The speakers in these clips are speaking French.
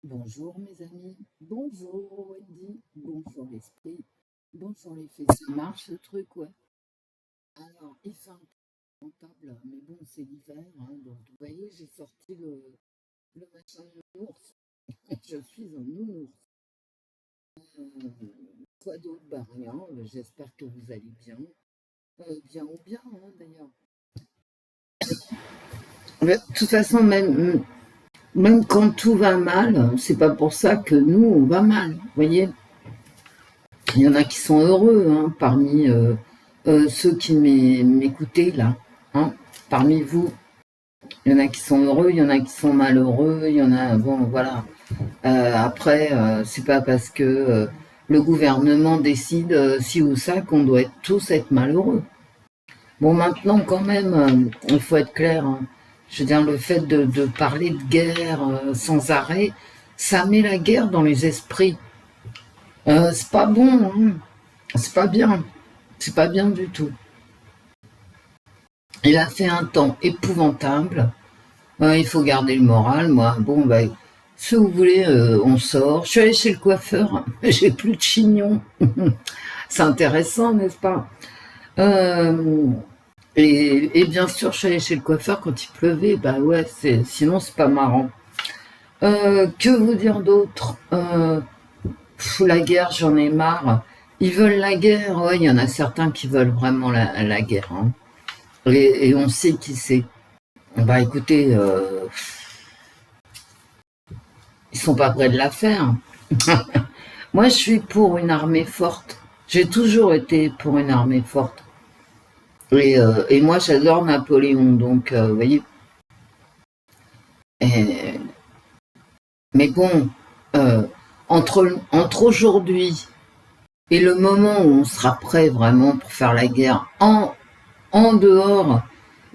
Bonjour mes amis, bonjour Wendy, bonjour l'esprit, bonjour les faits, ça marche ce truc, ouais. Alors, il fait un peu table, mais bon, c'est l'hiver, hein, donc vous voyez, j'ai sorti le machin de l'ours, je suis un nounours. Euh, Quoi d'autre? Bah rien, j'espère que vous allez bien. Bien ou bien, hein, d'ailleurs. De toute façon, même quand tout va mal, c'est pas pour ça que nous, on va mal, vous voyez. Il y en a qui sont heureux, hein, parmi ceux qui m'écoutaient là, hein, parmi vous. Il y en a qui sont heureux, il y en a qui sont malheureux, il y en a, bon, voilà. Après, c'est pas parce que le gouvernement décide ci ou ça qu'on doit tous être malheureux. Bon, maintenant, quand même, il faut être clair, hein. Je veux dire, le fait de parler de guerre sans arrêt, ça met la guerre dans les esprits. C'est pas bon, hein. C'est pas bien. C'est pas bien du tout. Il a fait un temps épouvantable. Il faut garder le moral. Moi, bon, bah, si vous voulez, on sort. Je suis allée chez le coiffeur. J'ai plus de chignon. C'est intéressant, n'est-ce pas? Euh, et bien sûr, je suis allée chez le coiffeur quand il pleuvait. Bah ouais, sinon c'est pas marrant. Que vous dire d'autre? La guerre, j'en ai marre. Ils veulent la guerre. Ouais, il y en a certains qui veulent vraiment la guerre, hein. Et on sait qui c'est. Bah écoutez, ils sont pas prêts de la faire. Moi, je suis pour une armée forte. J'ai toujours été pour une armée forte. Et moi, j'adore Napoléon, donc, vous voyez. Et- mais bon, euh, entre aujourd'hui et le moment où on sera prêt vraiment pour faire la guerre en dehors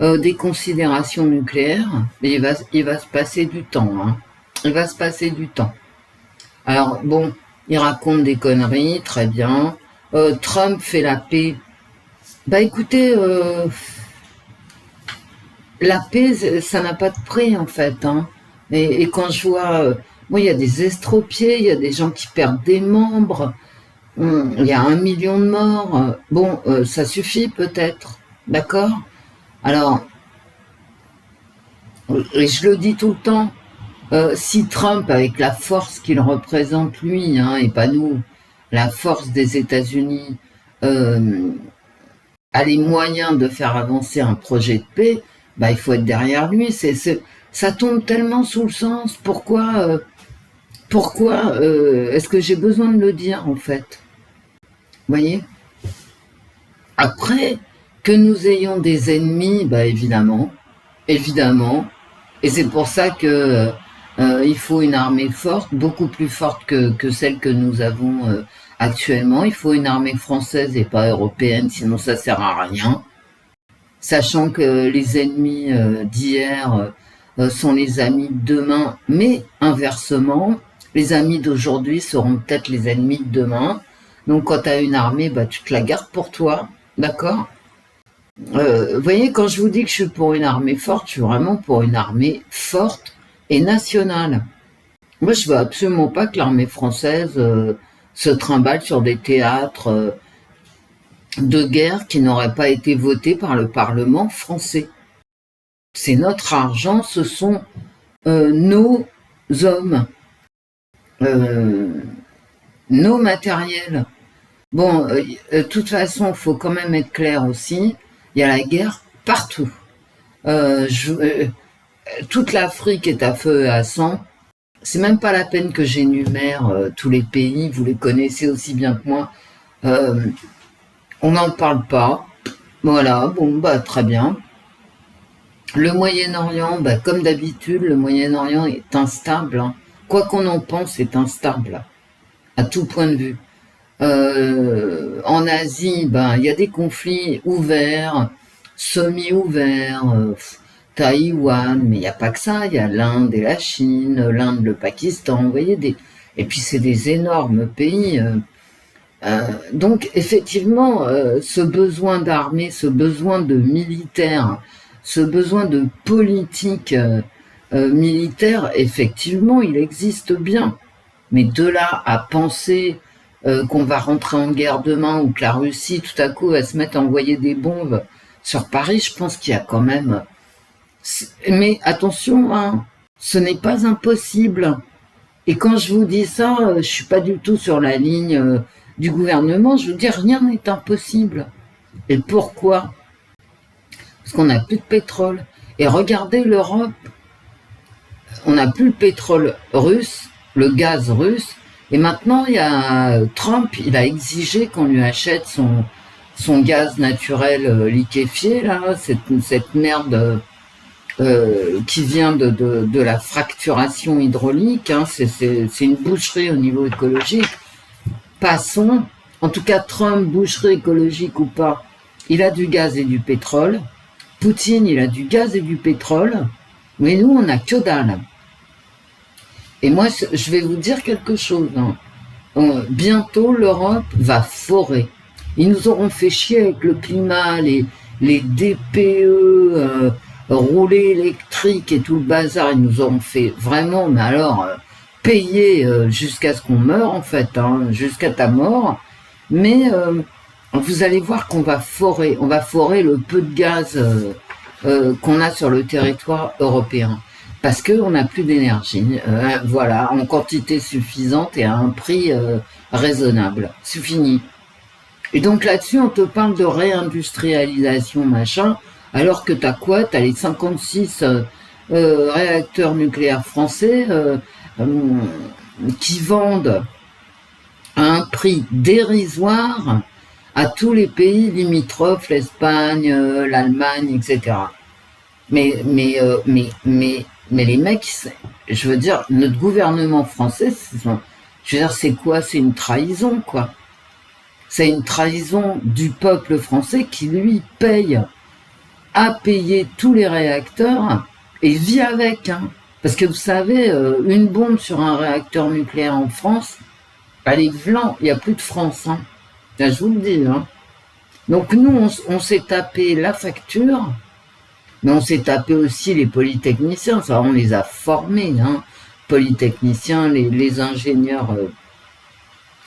des considérations nucléaires, il va se passer du temps, hein. Il va se passer du temps. Alors bon, il raconte des conneries, très bien. Trump fait la paix. Bah écoutez, la paix, ça n'a pas de prix en fait, hein. Et quand je vois, moi il y a des estropiés, il y a des gens qui perdent des membres, il y a 1 million de morts. Bon, ça suffit peut-être, d'accord? Alors, et je le dis tout le temps, si Trump, avec la force qu'il représente lui, hein, et pas nous, la force des États-Unis, euh, a les moyens de faire avancer un projet de paix, bah, il faut être derrière lui. Ça tombe tellement sous le sens. Pourquoi est-ce que j'ai besoin de le dire, en fait? Vous voyez? Après, que nous ayons des ennemis, bah, évidemment, évidemment. Et c'est pour ça que il faut une armée forte, beaucoup plus forte que celle que nous avons actuellement. Il faut une armée française et pas européenne, sinon ça sert à rien. Sachant que les ennemis d'hier sont les amis de demain, mais inversement, les amis d'aujourd'hui seront peut-être les ennemis de demain. Donc quand tu as une armée, bah, tu te la gardes pour toi, d'accord? Vous voyez, quand je vous dis que je suis pour une armée forte, je suis vraiment pour une armée forte et nationale. Moi, je veux absolument pas que l'armée française se trimballe sur des théâtres de guerre qui n'auraient pas été votés par le Parlement français. C'est notre argent, ce sont nos hommes, euh, nos matériels. Bon, de toute façon, il faut quand même être clair aussi, il y a la guerre partout. Toute l'Afrique est à feu et à sang. C'est même pas la peine que j'énumère tous les pays, vous les connaissez aussi bien que moi. Euh, on n'en parle pas. Voilà, bon, bah très bien. Le Moyen-Orient, bah, comme d'habitude, le Moyen-Orient est instable, hein. Quoi qu'on en pense, c'est instable, à tout point de vue. En Asie, ben, il y a des conflits ouverts, semi-ouverts, Taïwan, mais il n'y a pas que ça, il y a l'Inde et la Chine, l'Inde, le Pakistan, vous voyez, et puis c'est des énormes pays. Donc effectivement, ce besoin d'armée, ce besoin de militaire, ce besoin de politique militaire, effectivement, il existe bien. Mais de là à penser qu'on va rentrer en guerre demain ou que la Russie, tout à coup, va se mettre à envoyer des bombes sur Paris, je pense qu'il y a quand même... Mais attention, hein, ce n'est pas impossible. Et quand je vous dis ça, je suis pas du tout sur la ligne du gouvernement, je vous dis rien n'est impossible. Et pourquoi? Parce qu'on n'a plus de pétrole. Et regardez l'Europe, on n'a plus le pétrole russe, le gaz russe, et maintenant il y a Trump, il a exigé qu'on lui achète son gaz naturel liquéfié, là, cette merde qui vient de la fracturation hydraulique, hein, c'est une boucherie au niveau écologique. Passons, en tout cas Trump, boucherie écologique ou pas, il a du gaz et du pétrole. Poutine, il a du gaz et du pétrole, mais nous, on n'a que dalle. Et moi, je vais vous dire quelque chose. Hein. Bientôt, l'Europe va forer. Ils nous auront fait chier avec le climat, les DPE, rouler électrique et tout le bazar. Ils nous auront fait vraiment, mais alors, payer jusqu'à ce qu'on meure, en fait, hein, jusqu'à ta mort. Mais vous allez voir qu'on va forer. On va forer le peu de gaz qu'on a sur le territoire européen. Parce qu'on n'a plus d'énergie, voilà, en quantité suffisante et à un prix raisonnable. C'est fini. Et donc là-dessus, on te parle de réindustrialisation, machin, alors que t'as quoi? T'as les 56 réacteurs nucléaires français qui vendent à un prix dérisoire à tous les pays limitrophes, l'Espagne, l'Allemagne, etc. Mais les mecs, je veux dire, notre gouvernement français, je veux dire, c'est quoi? C'est une trahison, quoi. C'est une trahison du peuple français qui, lui, a payé tous les réacteurs et vit avec. Hein. Parce que vous savez, une bombe sur un réacteur nucléaire en France, elle est blanc, il n'y a plus de France. Hein. Là, je vous le dis. Hein. Donc nous, on s'est tapé la facture, mais on s'est tapé aussi les polytechniciens, ça, on les a formés, hein. Polytechniciens, les ingénieurs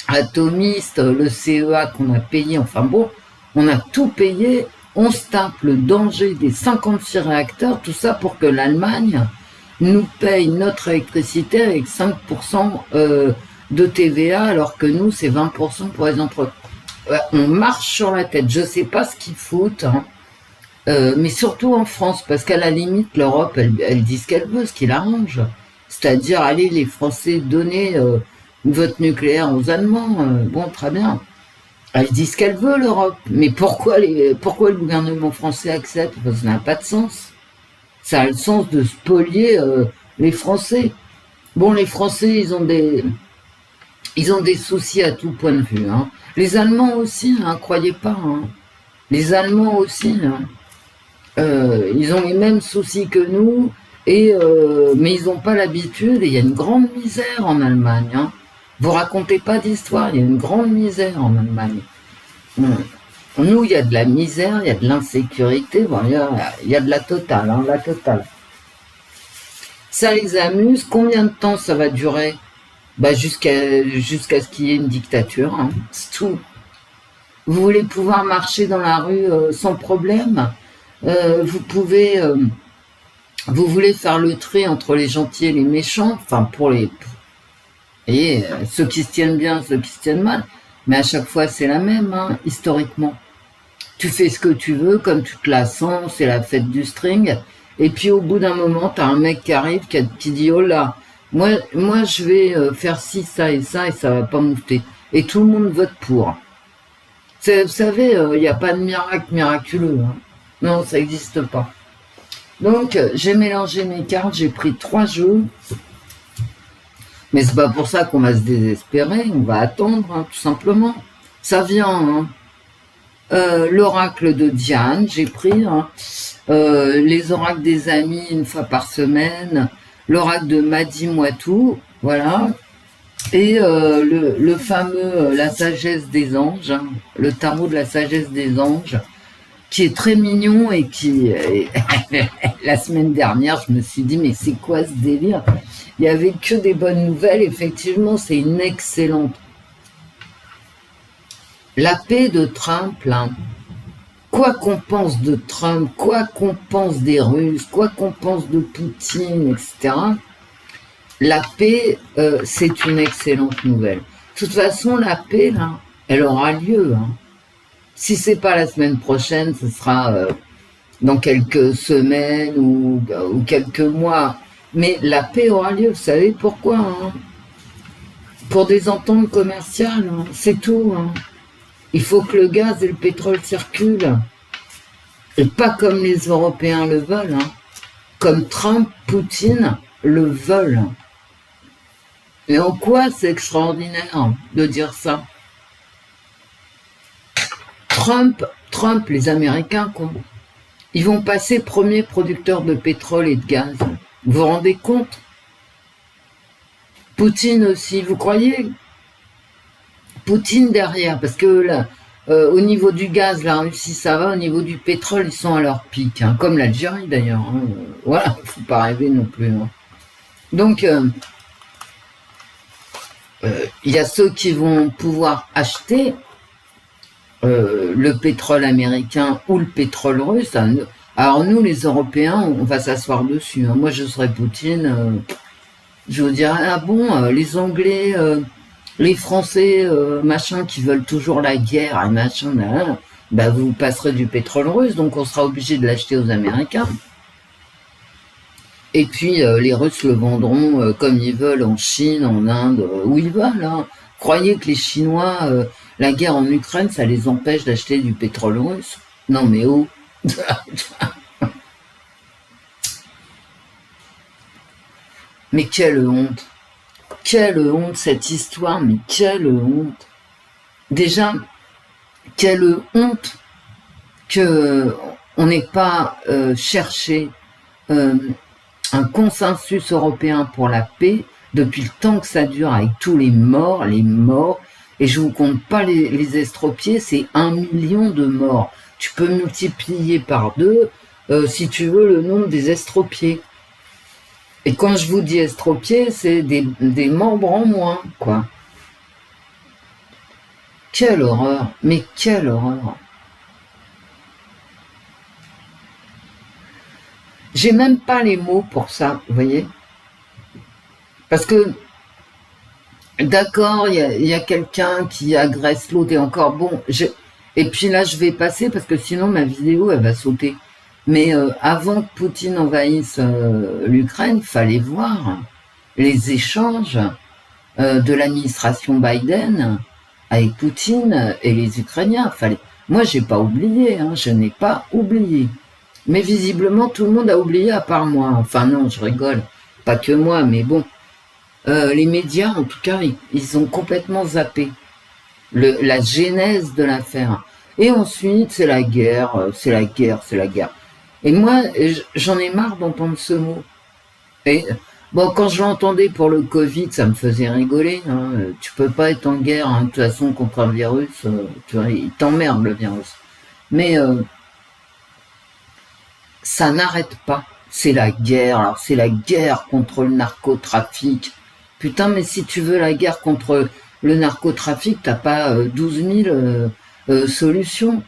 atomistes, le CEA qu'on a payé, enfin bon, on a tout payé, on se tape le danger des 56 réacteurs, tout ça pour que l'Allemagne nous paye notre électricité avec 5% de TVA, alors que nous, c'est 20% pour les entreprises. On marche sur la tête, je sais pas ce qu'ils foutent, hein. Mais surtout en France, parce qu'à la limite, l'Europe, elle dit ce qu'elle veut, ce qui l'arrange. C'est-à-dire, allez, les Français, donnez votre nucléaire aux Allemands, bon, très bien. Elle dit ce qu'elle veut, l'Europe. Mais pourquoi le gouvernement français accepte? Parce que ça n'a pas de sens. Ça a le sens de spolier les Français. Bon, les Français, ils ont des soucis à tout point de vue. Hein. Les Allemands aussi, hein, croyez pas. Hein. Les Allemands aussi, hein. Ils ont les mêmes soucis que nous, mais ils n'ont pas l'habitude, et il y a une grande misère en Allemagne. Hein. Vous racontez pas d'histoire, il y a une grande misère en Allemagne. Nous, il y a de la misère, il y a de l'insécurité, bon, il y a de la totale, hein, la totale. Ça les amuse. Combien de temps ça va durer? Bah, jusqu'à ce qu'il y ait une dictature, hein. C'est tout. Vous voulez pouvoir marcher dans la rue sans problème? Vous voulez faire le trait entre les gentils et les méchants, enfin ceux qui se tiennent bien, ceux qui se tiennent mal, mais à chaque fois c'est la même, hein, historiquement. Tu fais ce que tu veux, comme tu te la sens, c'est la fête du string, et puis au bout d'un moment, t'as un mec qui arrive, qui dit, oh là, moi je vais faire ci, ça, et ça va pas moufter. Et tout le monde vote pour. Vous savez, il n'y a pas de miracle miraculeux, hein. Non, ça n'existe pas. Donc, j'ai mélangé mes cartes, j'ai pris 3 jeux. Mais c'est pas pour ça qu'on va se désespérer, on va attendre, hein, tout simplement. Ça vient, hein. L'oracle de Diane, j'ai pris, hein. Les oracles des amis une fois par semaine, l'oracle de Madi Moitou, voilà. Et le fameux la sagesse des anges, hein, le tarot de la sagesse des anges. qui est très mignon et qui... la semaine dernière, je me suis dit, mais c'est quoi ce délire? Il n'y avait que des bonnes nouvelles. Effectivement, c'est une excellente. La paix de Trump, là, quoi qu'on pense de Trump, quoi qu'on pense des Russes, quoi qu'on pense de Poutine, etc., la paix, c'est une excellente nouvelle. De toute façon, la paix, là, elle aura lieu. Hein. Si c'est pas la semaine prochaine, ce sera dans quelques semaines ou quelques mois. Mais la paix aura lieu. Vous savez pourquoi hein? Pour des ententes commerciales, hein, c'est tout. Hein. Il faut que le gaz et le pétrole circulent. Et pas comme les Européens le veulent. Hein. Comme Trump, Poutine le veulent. Et en quoi c'est extraordinaire de dire ça? Trump, les Américains, quoi. Ils vont passer premiers producteurs de pétrole et de gaz. Vous vous rendez compte? Poutine aussi, vous croyez? Poutine derrière, parce que là, au niveau du gaz, la Russie, ça va. Au niveau du pétrole, ils sont à leur pic, hein, comme l'Algérie d'ailleurs. Hein. Voilà, faut pas rêver non plus. Hein. Donc, y a ceux qui vont pouvoir acheter le pétrole américain ou le pétrole russe. Alors nous, les Européens, on va s'asseoir dessus. Hein. Moi, je serais Poutine. Je vous dirais, ah bon, les Anglais, les Français, machin, qui veulent toujours la guerre, et machin, là, bah vous passerez du pétrole russe, donc on sera obligé de l'acheter aux Américains. Et puis les Russes le vendront comme ils veulent en Chine, en Inde, où ils veulent. Hein. Croyez que les Chinois, la guerre en Ukraine, ça les empêche d'acheter du pétrole russe? Non mais oh. Mais quelle honte! Quelle honte cette histoire, mais quelle honte! Déjà, quelle honte que on n'ait pas cherché un consensus européen pour la paix depuis le temps que ça dure avec tous les morts, et je vous compte pas les estropiés, c'est 1 million de morts. Tu peux multiplier par 2 si tu veux le nombre des estropiés. Et quand je vous dis estropiés, c'est des membres en moins, quoi. Quelle horreur, mais quelle horreur. J'ai même pas les mots pour ça, vous voyez. Parce que, d'accord, il y a quelqu'un qui agresse l'autre et encore, bon, et puis là, je vais passer parce que sinon ma vidéo, elle va sauter. Mais avant que Poutine envahisse l'Ukraine, il fallait voir les échanges de l'administration Biden avec Poutine et les Ukrainiens. Moi, j'ai pas oublié, hein, je n'ai pas oublié. Mais visiblement, tout le monde a oublié à part moi. Enfin non, je rigole. Pas que moi, mais bon. Les médias, en tout cas, ils ont complètement zappé la genèse de l'affaire. Et ensuite, c'est la guerre, c'est la guerre, c'est la guerre. Et moi, j'en ai marre d'entendre ce mot. Et bon, quand je l'entendais pour le Covid, ça me faisait rigoler. Hein. Tu peux pas être en guerre, hein, de toute façon, contre un virus. Tu vois, il t'emmerde, le virus. Mais ça n'arrête pas. C'est la guerre. Alors, c'est la guerre contre le narcotrafic. Putain, mais si tu veux la guerre contre le narcotrafic, t'as pas 12 000 solutions.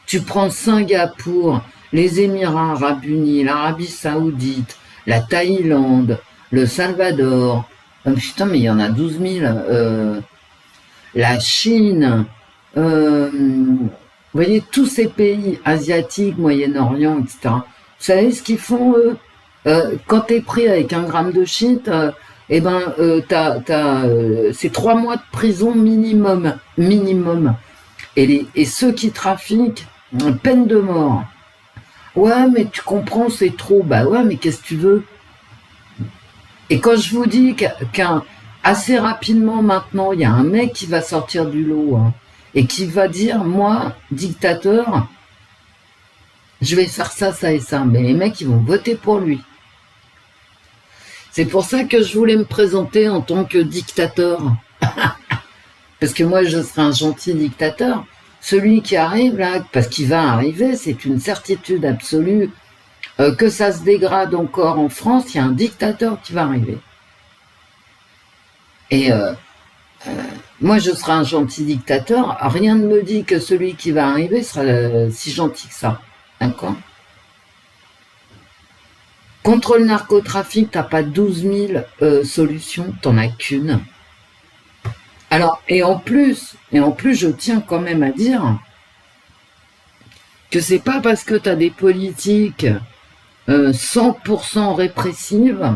Tu prends Singapour, les Émirats Arabes Unis, l'Arabie Saoudite, la Thaïlande, le Salvador. Putain, mais il y en a 12 000. La Chine. Vous voyez, tous ces pays asiatiques, Moyen-Orient, etc. Vous savez ce qu'ils font, eux? Quand t'es pris avec 1 gramme de shit, c'est 3 mois de prison minimum. Et ceux qui trafiquent, peine de mort. Ouais, mais tu comprends, c'est trop. Bah ouais, mais qu'est-ce que tu veux? Et quand je vous dis qu'assez rapidement maintenant, il y a un mec qui va sortir du lot, hein, et qui va dire, moi, dictateur, je vais faire ça, ça et ça. Mais les mecs, ils vont voter pour lui. C'est pour ça que je voulais me présenter en tant que dictateur. Parce que moi, je serais un gentil dictateur. celui qui arrive là, parce qu'il va arriver, c'est une certitude absolue, que ça se dégrade encore en France, il y a un dictateur qui va arriver. Et moi, je serai un gentil dictateur, rien ne me dit que celui qui va arriver sera si gentil que ça. D'accord ? Contre le narcotrafic, t'as pas 12 000 solutions, t'en as qu'une. Alors, et en plus, je tiens quand même à dire que c'est pas parce que t'as des politiques 100% répressives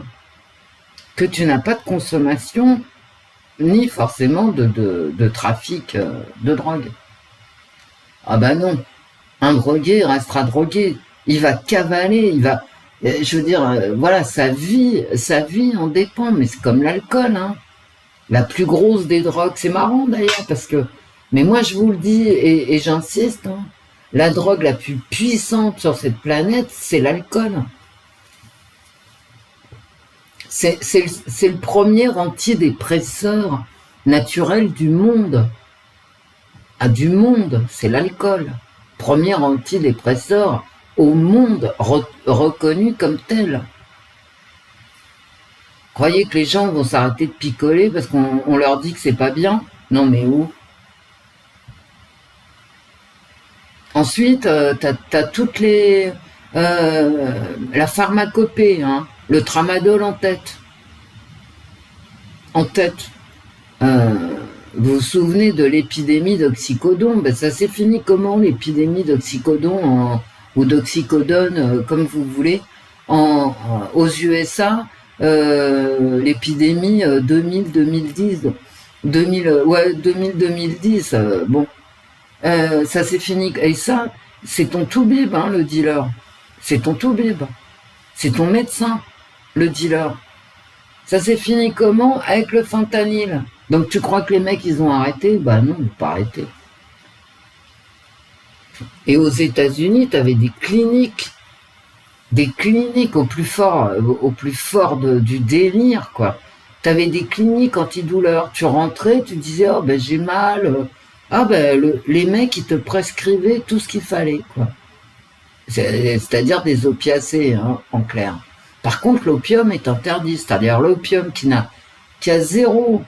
que tu n'as pas de consommation ni forcément de trafic de drogue. Ah bah non, un drogué restera drogué, il va cavaler, il va... Je veux dire, voilà, sa vie en dépend, mais c'est comme l'alcool, hein. La plus grosse des drogues, c'est marrant d'ailleurs, parce que... Mais moi je vous le dis, et j'insiste, hein, la drogue la plus puissante sur cette planète, c'est l'alcool. C'est le premier antidépresseur naturel du monde. Ah, du monde, c'est l'alcool. Premier antidépresseur au monde reconnu comme tel. Croyez que les gens vont s'arrêter de picoler parce qu'on leur dit que c'est pas bien? Non mais où? Ensuite, t'as toutes les... la pharmacopée, hein, le tramadol en tête. En tête. Vous vous souvenez de l'épidémie d'oxycodone? Ben, ça s'est fini comment, l'épidémie d'oxycodone ou d'oxycodone, comme vous voulez, aux USA, l'épidémie 2000-2010, 2000-2010, bon, ça s'est fini. Et ça, c'est ton toubib, hein, le dealer. C'est ton toubib. C'est ton médecin, le dealer. Ça s'est fini comment? Avec le fentanyl. Donc tu crois que les mecs, ils ont arrêté? Bah non, ils n'ont pas arrêté. Et aux États-Unis, tu avais des cliniques au plus fort du délire, quoi. Tu avais des cliniques antidouleurs. Tu rentrais, tu disais, oh ben j'ai mal. Ah ben les mecs, ils te prescrivaient tout ce qu'il fallait, quoi. C'est-à-dire des opiacés, hein, en clair. Par contre, l'opium est interdit, c'est-à-dire l'opium qui a zéro...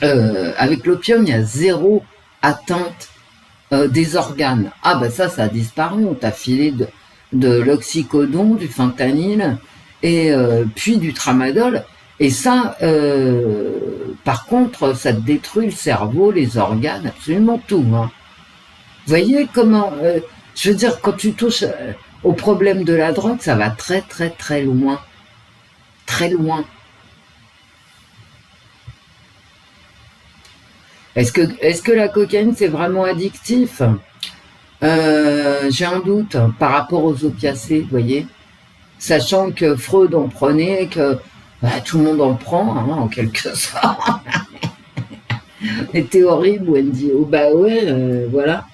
avec l'opium, il y a zéro atteinte des organes. Ah ben ça a disparu, on t'a filé de l'oxycodone, du fentanyl, et puis du tramadol. Et ça, par contre, ça te détruit le cerveau, les organes, absolument tout. Hein. Vous voyez comment... je veux dire, quand tu touches au problème de la drogue, ça va très très très loin. Très loin. Est-ce que la cocaïne, c'est vraiment addictif? J'ai un doute par rapport aux opiacés, vous voyez. Sachant que Freud en prenait, que tout le monde en prend, hein, en quelque sorte. C'était horrible, Wendy. Oh bah ouais, voilà.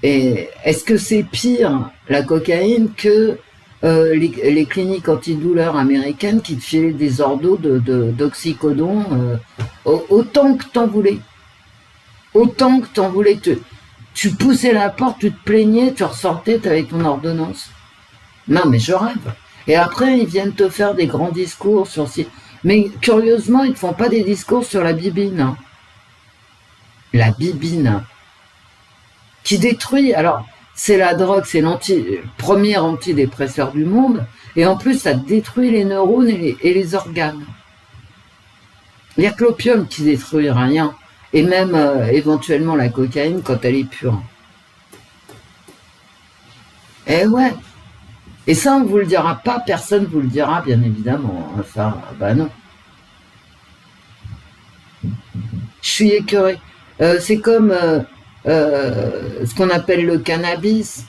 Et est-ce que c'est pire, la cocaïne, que les cliniques antidouleurs américaines qui te filaient des ordos d'oxycodone autant que t'en voulais? Autant que t'en voulais. Tu poussais la porte, tu te plaignais, tu ressortais, t'avais ton ordonnance. Non, mais je rêve. Et après, ils viennent te faire des grands discours sur... Mais curieusement, ils ne font pas des discours sur la bibine. Hein. La bibine. Qui détruit... Alors, c'est la drogue, c'est le premier antidépresseur du monde. Et en plus, ça détruit les neurones et les organes. Il n'y a que l'opium qui détruit rien. Et même éventuellement la cocaïne quand elle est pure. Eh ouais. Et ça, on ne vous le dira pas, personne ne vous le dira, bien évidemment. Enfin, bah non. Je suis écœuré. C'est comme ce qu'on appelle le cannabis.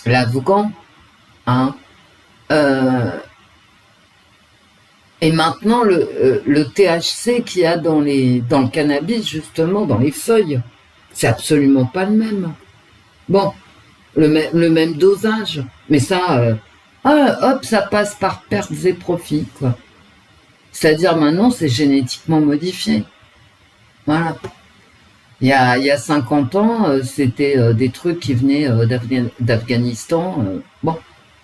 L'avocat. Hein. Et maintenant, le THC qu'il y a dans le cannabis, justement, dans les feuilles, c'est absolument pas le même. Bon, le même dosage. Mais ça, hop, ça passe par pertes et profits, quoi. C'est-à-dire maintenant, c'est génétiquement modifié. Voilà. Il y a 50 ans, c'était des trucs qui venaient d'Afghanistan. Bon,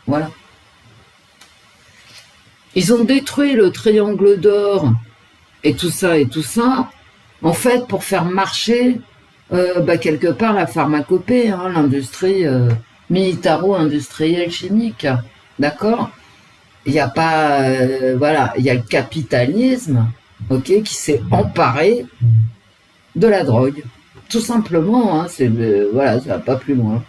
voilà. Ils ont détruit le triangle d'or et tout ça et tout ça, en fait, pour faire marcher quelque part la pharmacopée, hein, l'industrie militaro-industrielle chimique. D'accord. Il n'y a pas, voilà, il y a le capitalisme, ok, qui s'est emparé de la drogue. Tout simplement, hein, c'est voilà, ça va pas plus loin.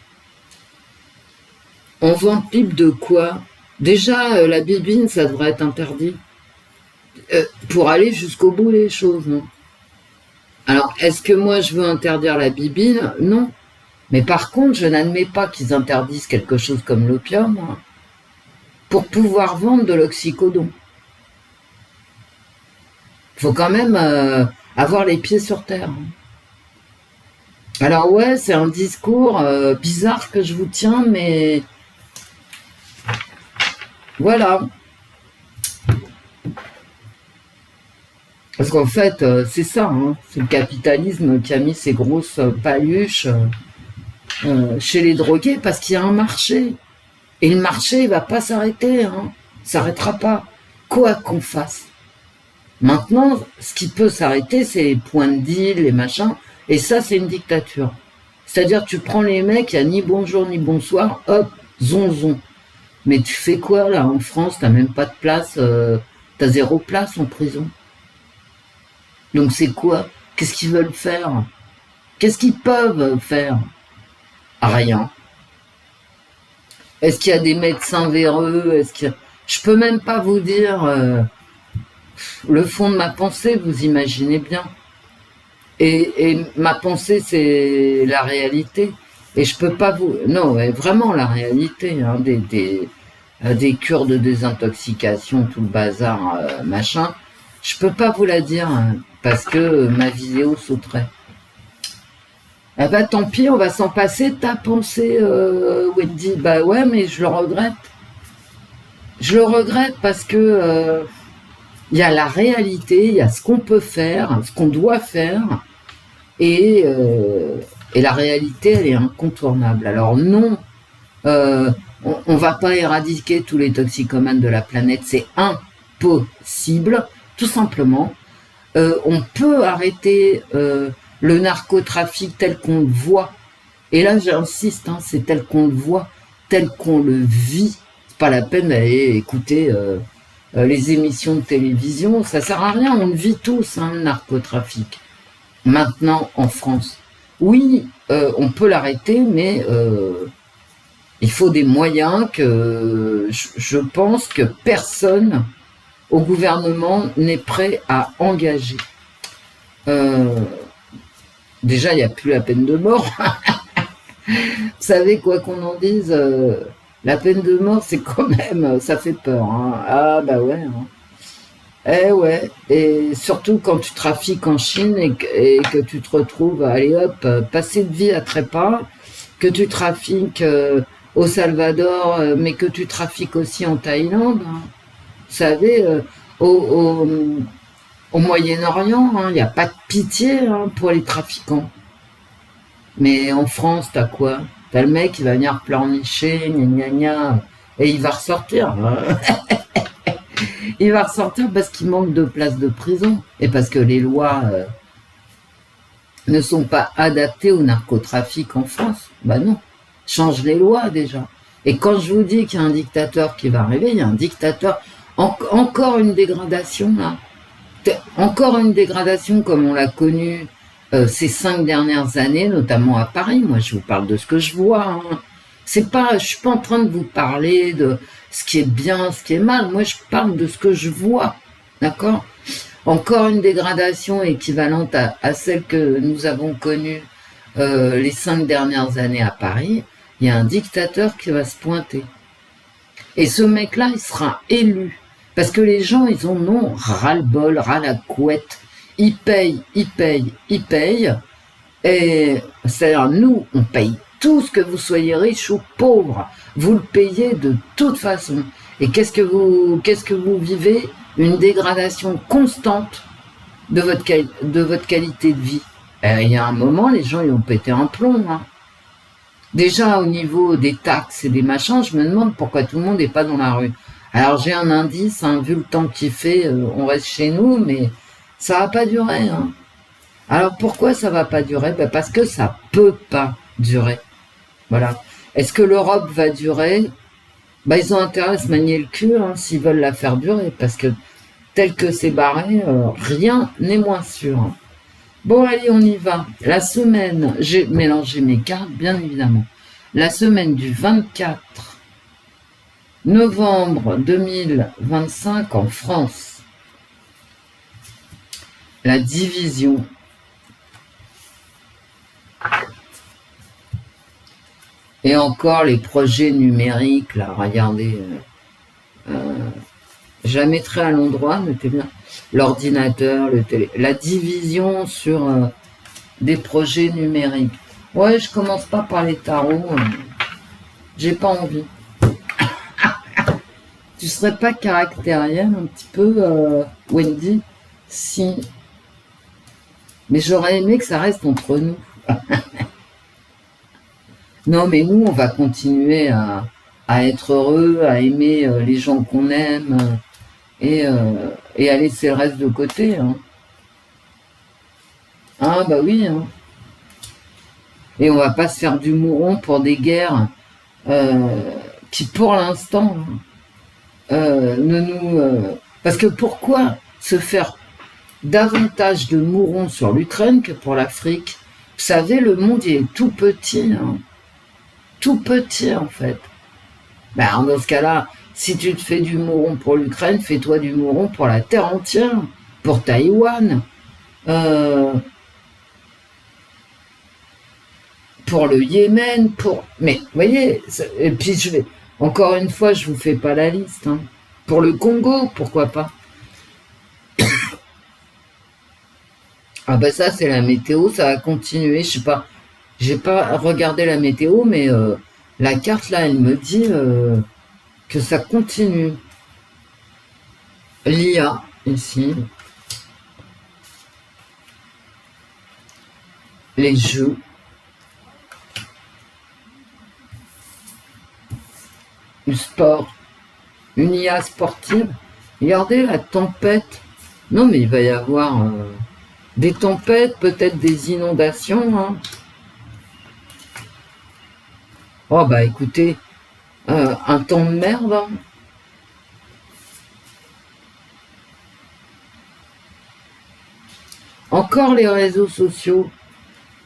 On vend pipe de quoi? Déjà, la bibine, ça devrait être interdit. Pour aller jusqu'au bout des choses, non? Alors, est-ce que moi je veux interdire la bibine? Non. Mais par contre, je n'admets pas qu'ils interdisent quelque chose comme l'opium, hein, pour pouvoir vendre de l'oxycodone. Il faut quand même avoir les pieds sur terre. Alors ouais, c'est un discours bizarre que je vous tiens, mais voilà. Parce qu'en fait, c'est ça, hein, c'est le capitalisme qui a mis ses grosses paluches chez les drogués parce qu'il y a un marché. Et le marché, il va pas s'arrêter, hein. Il s'arrêtera pas, quoi qu'on fasse. Maintenant, ce qui peut s'arrêter, c'est les points de deal, les machins, et ça, c'est une dictature. C'est-à-dire, tu prends les mecs, il n'y a ni bonjour ni bonsoir, hop, zonzon. Mais tu fais quoi, là, en France? T'as même pas de place, t'as 0 place en prison. Donc c'est quoi? Qu'est-ce qu'ils veulent faire? Qu'est-ce qu'ils peuvent faire? Rien. Est-ce qu'il y a des médecins véreux? Je peux même pas vous dire le fond de ma pensée, vous imaginez bien. Et ma pensée, c'est la réalité. Et je peux pas vous... Non, vraiment la réalité, hein, des cures de désintoxication, tout le bazar, machin. Je peux pas vous la dire, hein, parce que ma vidéo sauterait. Eh ben tant pis, on va s'en passer de ta pensée, Wendy. Bah ouais, mais je le regrette. Je le regrette parce que il y a la réalité, il y a ce qu'on peut faire, ce qu'on doit faire, et la réalité, elle est incontournable. Alors non, on va pas éradiquer tous les toxicomanes de la planète, c'est impossible, tout simplement. On peut arrêter le narcotrafic tel qu'on le voit. Et là, j'insiste, hein, c'est tel qu'on le voit, tel qu'on le vit. C'est pas la peine d'aller écouter les émissions de télévision. Ça sert à rien, on le vit tous, hein, le narcotrafic. Maintenant, en France. Oui, on peut l'arrêter, mais il faut des moyens que je pense que personne au gouvernement n'est prêt à engager. Déjà, il n'y a plus la peine de mort. Vous savez, quoi qu'on en dise, la peine de mort, c'est quand même, ça fait peur. Hein. Ah bah ouais. Hein. Eh ouais, et surtout quand tu trafiques en Chine et que tu te retrouves, allez hop, passer de vie à trépas, que tu trafiques au Salvador, mais que tu trafiques aussi en Thaïlande. Hein. Vous savez, au Moyen-Orient, il n'y a pas de pitié hein, pour les trafiquants. Mais en France, t'as quoi? T'as le mec qui va venir pleurnicher, gna gna gna, et il va ressortir. Hein. Il va ressortir parce qu'il manque de places de prison et parce que les lois ne sont pas adaptées au narcotrafic en France. Bah non, change les lois déjà. Et quand je vous dis qu'il y a un dictateur qui va arriver, il y a un dictateur, encore une dégradation là. Encore une dégradation comme on l'a connue ces 5 dernières années, notamment à Paris. Moi, je vous parle de ce que je vois. Hein. C'est pas, je suis pas en train de vous parler de ce qui est bien, ce qui est mal. Moi, je parle de ce que je vois. D'accord? Encore une dégradation équivalente à celle que nous avons connue les 5 dernières années à Paris. Il y a un dictateur qui va se pointer. Et ce mec-là, il sera élu. Parce que les gens, ils en ont ras-le-bol, ras-la-couette. Ils payent. Et c'est-à-dire, nous, on paye tout ce que vous soyez riche ou pauvre. Vous le payez de toute façon. Et qu'est-ce que vous vivez? Une dégradation constante de votre qualité de vie. Il y a un moment, les gens, ils ont pété un plomb. Hein. Déjà, au niveau des taxes et des machins, je me demande pourquoi tout le monde n'est pas dans la rue. Alors, j'ai un indice, hein, vu le temps qu'il fait, on reste chez nous, mais ça va pas durer. Hein. Alors, pourquoi ça va pas durer? Parce que ça peut pas durer. Voilà. Est-ce que l'Europe va durer? Ils ont intérêt à se manier le cul hein, s'ils veulent la faire durer, parce que tel que c'est barré, rien n'est moins sûr. Bon, allez, on y va. La semaine, j'ai mélangé mes cartes, bien évidemment. La semaine du 24 novembre 2025 en France. La division. Et encore les projets numériques, là, regardez. Je la mettrai à l'endroit, notez bien. L'ordinateur, le télé. La division sur des projets numériques. Ouais, je commence pas par les tarots. J'ai pas envie. Tu serais pas caractérienne un petit peu, Wendy? Si. Mais j'aurais aimé que ça reste entre nous. Non, mais nous, on va continuer à être heureux, à aimer les gens qu'on aime et à laisser le reste de côté. Hein. Ah, bah oui. Hein. Et on va pas se faire du mouron pour des guerres qui, pour l'instant, ne nous... Parce que pourquoi se faire davantage de mourons sur l'Ukraine que pour l'Afrique? Vous savez, le monde il est tout petit. Hein. Tout petit, en fait. Dans ce cas-là, si tu te fais du mouron pour l'Ukraine, fais-toi du mouron pour la terre entière, pour Taïwan, pour le Yémen, pour... Mais, vous voyez, et puis encore une fois, je vous fais pas la liste. Hein. Pour le Congo, pourquoi pas? Ah ça, c'est la météo, ça va continuer, je sais pas. J'ai pas regardé la météo, mais la carte, là, elle me dit que ça continue. L'IA, ici. Les jeux. Du sport. Une IA sportive. Regardez la tempête. Non, mais il va y avoir des tempêtes, peut-être des inondations. Hein. Oh, écoutez, un temps de merde. Hein. Encore les réseaux sociaux.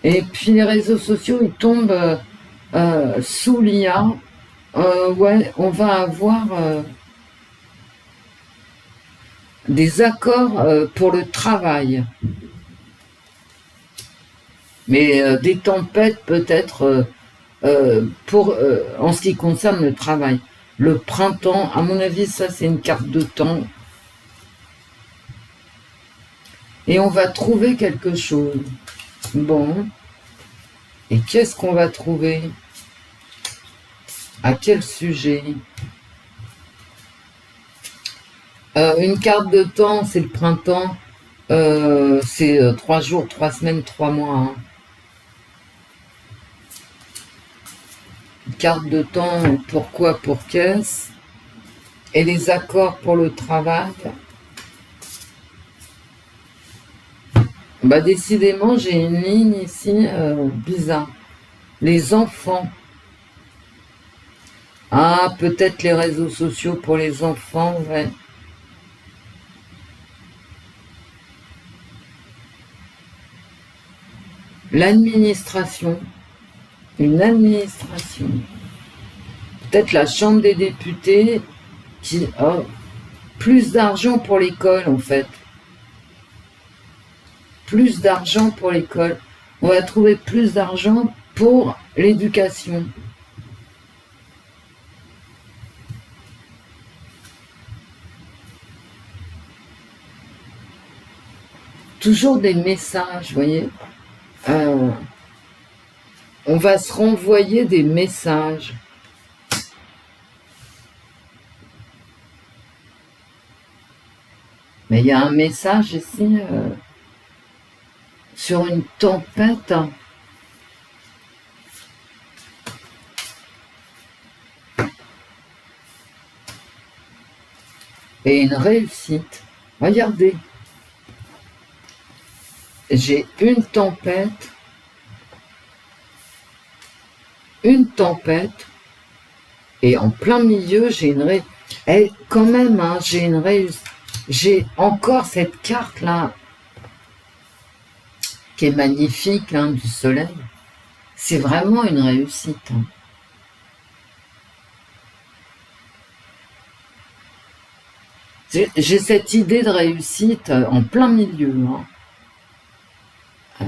Et puis les réseaux sociaux, ils tombent sous l'IA. Ouais, on va avoir des accords pour le travail. Mais des tempêtes peut-être en ce qui concerne le travail. Le printemps, à mon avis, ça c'est une carte de temps. Et on va trouver quelque chose. Bon. Et qu'est-ce qu'on va trouver? À quel sujet? Une carte de temps, c'est le printemps. C'est 3 jours, 3 semaines, 3 mois. Hein. Carte de temps, pourquoi, pour qu'est-ce? Et les accords pour le travail. Décidément, j'ai une ligne ici bizarre. Les enfants. Ah, peut-être les réseaux sociaux pour les enfants, ouais. L'administration. Une administration. Peut-être la Chambre des députés qui... Oh, plus d'argent pour l'école, en fait. Plus d'argent pour l'école. On va trouver plus d'argent pour l'éducation. Toujours des messages, vous voyez. On va se renvoyer des messages. Mais il y a un message ici. sur une tempête et une réussite. Regardez, j'ai une tempête, et en plein milieu, j'ai une réussite. Et quand même, hein, j'ai une réussite. J'ai encore cette carte-là, qui est magnifique, hein, du soleil. C'est vraiment une réussite. Hein. J'ai cette idée de réussite en plein milieu. Hein.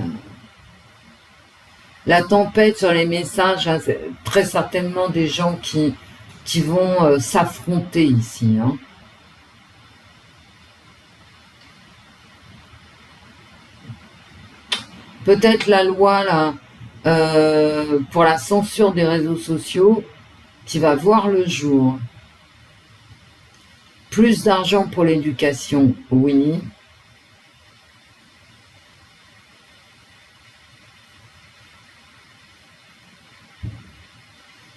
La tempête sur les messages, hein, c'est très certainement des gens qui vont s'affronter ici. Hein. Peut-être la loi là, pour la censure des réseaux sociaux qui va voir le jour. Plus d'argent pour l'éducation, oui.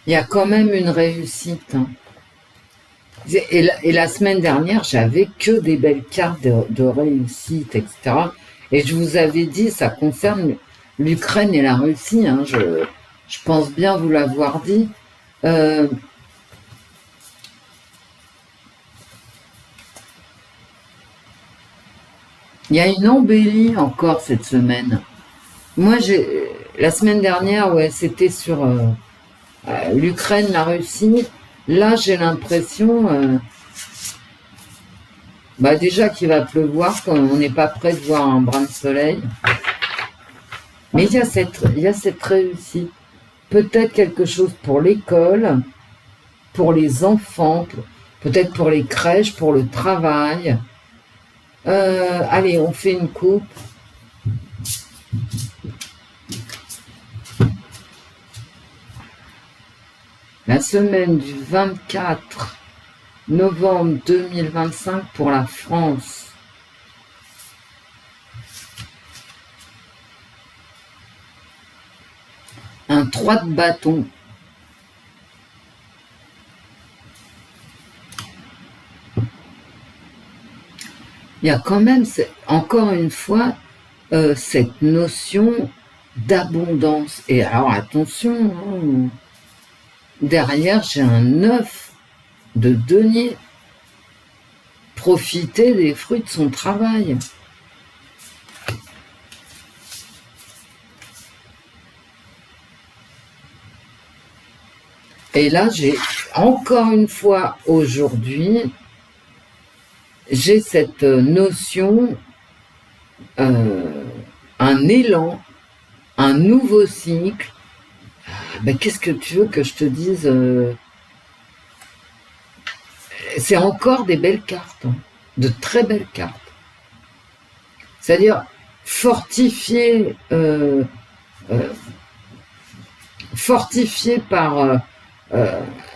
Il y a quand même une réussite. Hein. Et la semaine dernière, j'avais que des belles cartes de réussite, etc. Et je vous avais dit, ça concerne l'Ukraine et la Russie. Hein, je pense bien vous l'avoir dit. Il y a une embellie encore cette semaine. Moi, la semaine dernière, ouais, c'était sur l'Ukraine, la Russie. Là, j'ai l'impression, déjà qu'il va pleuvoir, qu'on n'est pas prêt de voir un brin de soleil. Mais il y a cette réussite. Peut-être quelque chose pour l'école, pour les enfants, peut-être pour les crèches, pour le travail. Allez, on fait une coupe. La semaine du 24 novembre 2025 pour la France. Un 3 de bâton. Il y a quand même, encore une fois, cette notion d'abondance. Et alors attention, hein, derrière j'ai un 9 de denier. Profiter des fruits de son travail. Et là, j'ai encore une fois aujourd'hui, j'ai cette notion, un élan, un nouveau cycle. Qu'est-ce que tu veux que je te dise? C'est encore des belles cartes, hein, de très belles cartes. C'est-à-dire fortifié par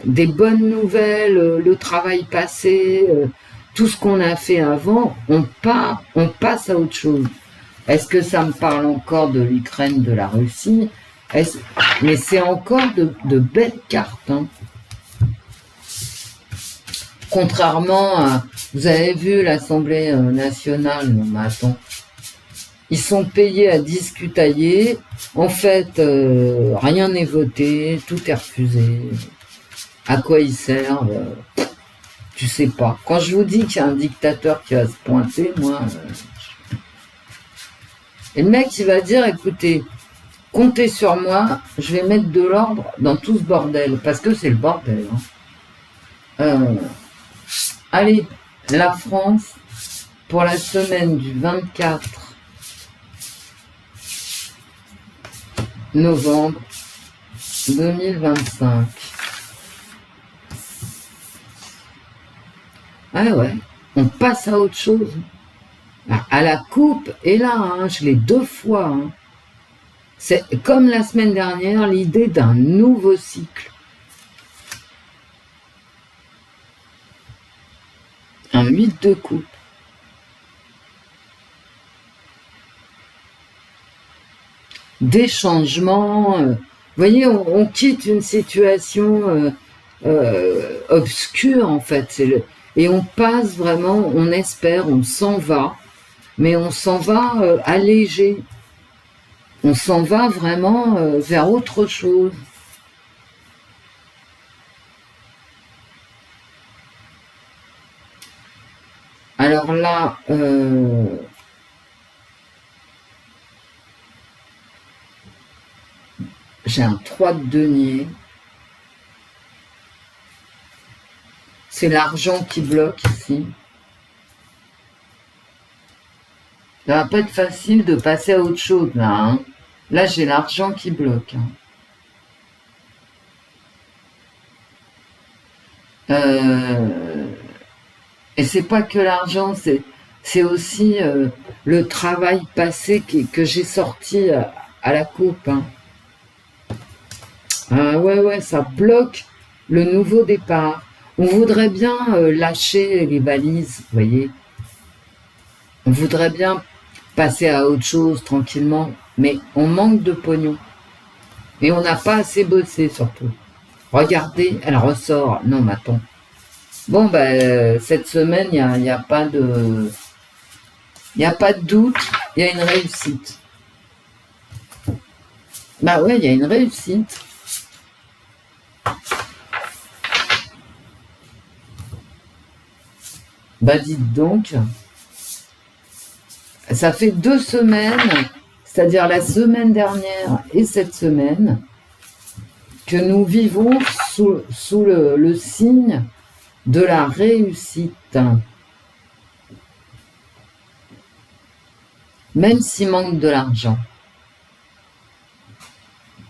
des bonnes nouvelles, le travail passé, tout ce qu'on a fait avant, on passe à autre chose. Est-ce que ça me parle encore de l'Ukraine, de la Russie? Mais c'est encore de belles cartes. Hein. Contrairement à... Vous avez vu l'Assemblée nationale, non, attends. Ils sont payés à discutailler. En fait, rien n'est voté, tout est refusé. À quoi ils servent? Tu sais pas. Quand je vous dis qu'il y a un dictateur qui va se pointer, moi... Et le mec, il va dire, écoutez, comptez sur moi, je vais mettre de l'ordre dans tout ce bordel. Parce que c'est le bordel. Hein. Allez, la France, pour la semaine du 24 novembre 2025. Ah ouais, on passe à autre chose. À la coupe, et là, hein, je l'ai 2 fois. Hein. C'est comme la semaine dernière, l'idée d'un nouveau cycle. Un 8 de coupe. des changements. Vous voyez, on quitte une situation obscure, en fait. Et on passe vraiment, on espère, on s'en va, mais on s'en va allégé. On s'en va vraiment vers autre chose. Alors là, j'ai un 3 de denier. C'est l'argent qui bloque ici. Ça va pas être facile de passer à autre chose là. Hein. Là, j'ai l'argent qui bloque. Hein. Et c'est pas que l'argent, c'est aussi le travail passé que j'ai sorti à la coupe. Hein. Ouais, ça bloque le nouveau départ. On voudrait bien lâcher les valises, vous voyez. On voudrait bien passer à autre chose tranquillement, mais on manque de pognon. Et on n'a pas assez bossé surtout. Regardez, elle ressort. Non, mais attends. Bon, ben, cette semaine, il n'y a pas de... Il n'y a pas de doute, il y a une réussite. Bah ouais, il y a une réussite. Bah dites donc, ça fait 2 semaines, c'est-à-dire la semaine dernière et cette semaine, que nous vivons sous le signe de la réussite. Même s'il manque de l'argent.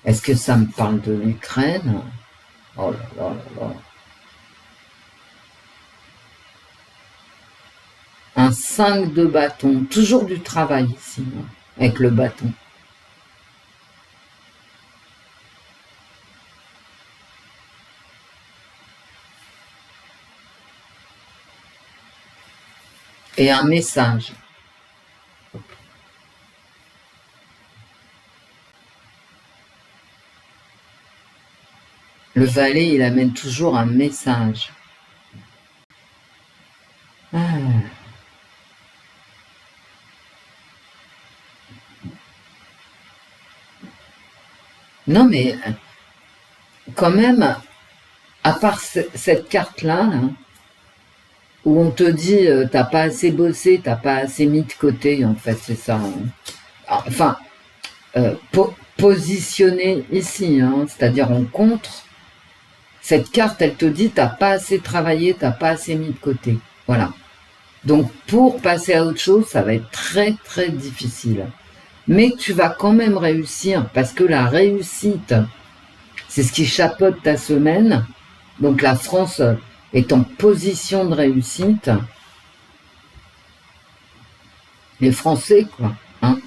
Est-ce que ça me parle de l'Ukraine? Oh là là là là. Un 5 de bâton. Toujours du travail ici, avec le bâton. Et un message. Le valet, il amène toujours un message. Ah. Non, mais quand même, à part cette carte-là, là, où on te dit t'as pas assez bossé, t'as pas assez mis de côté, en fait, c'est ça. Hein. Enfin, positionné ici, hein, c'est-à-dire en contre. Cette carte, elle te dit t'as pas assez travaillé, t'as pas assez mis de côté. Voilà. Donc pour passer à autre chose, ça va être très très difficile. Mais tu vas quand même réussir, parce que la réussite, c'est ce qui chapeaute ta semaine. Donc la France est en position de réussite. Les Français, quoi. Hein.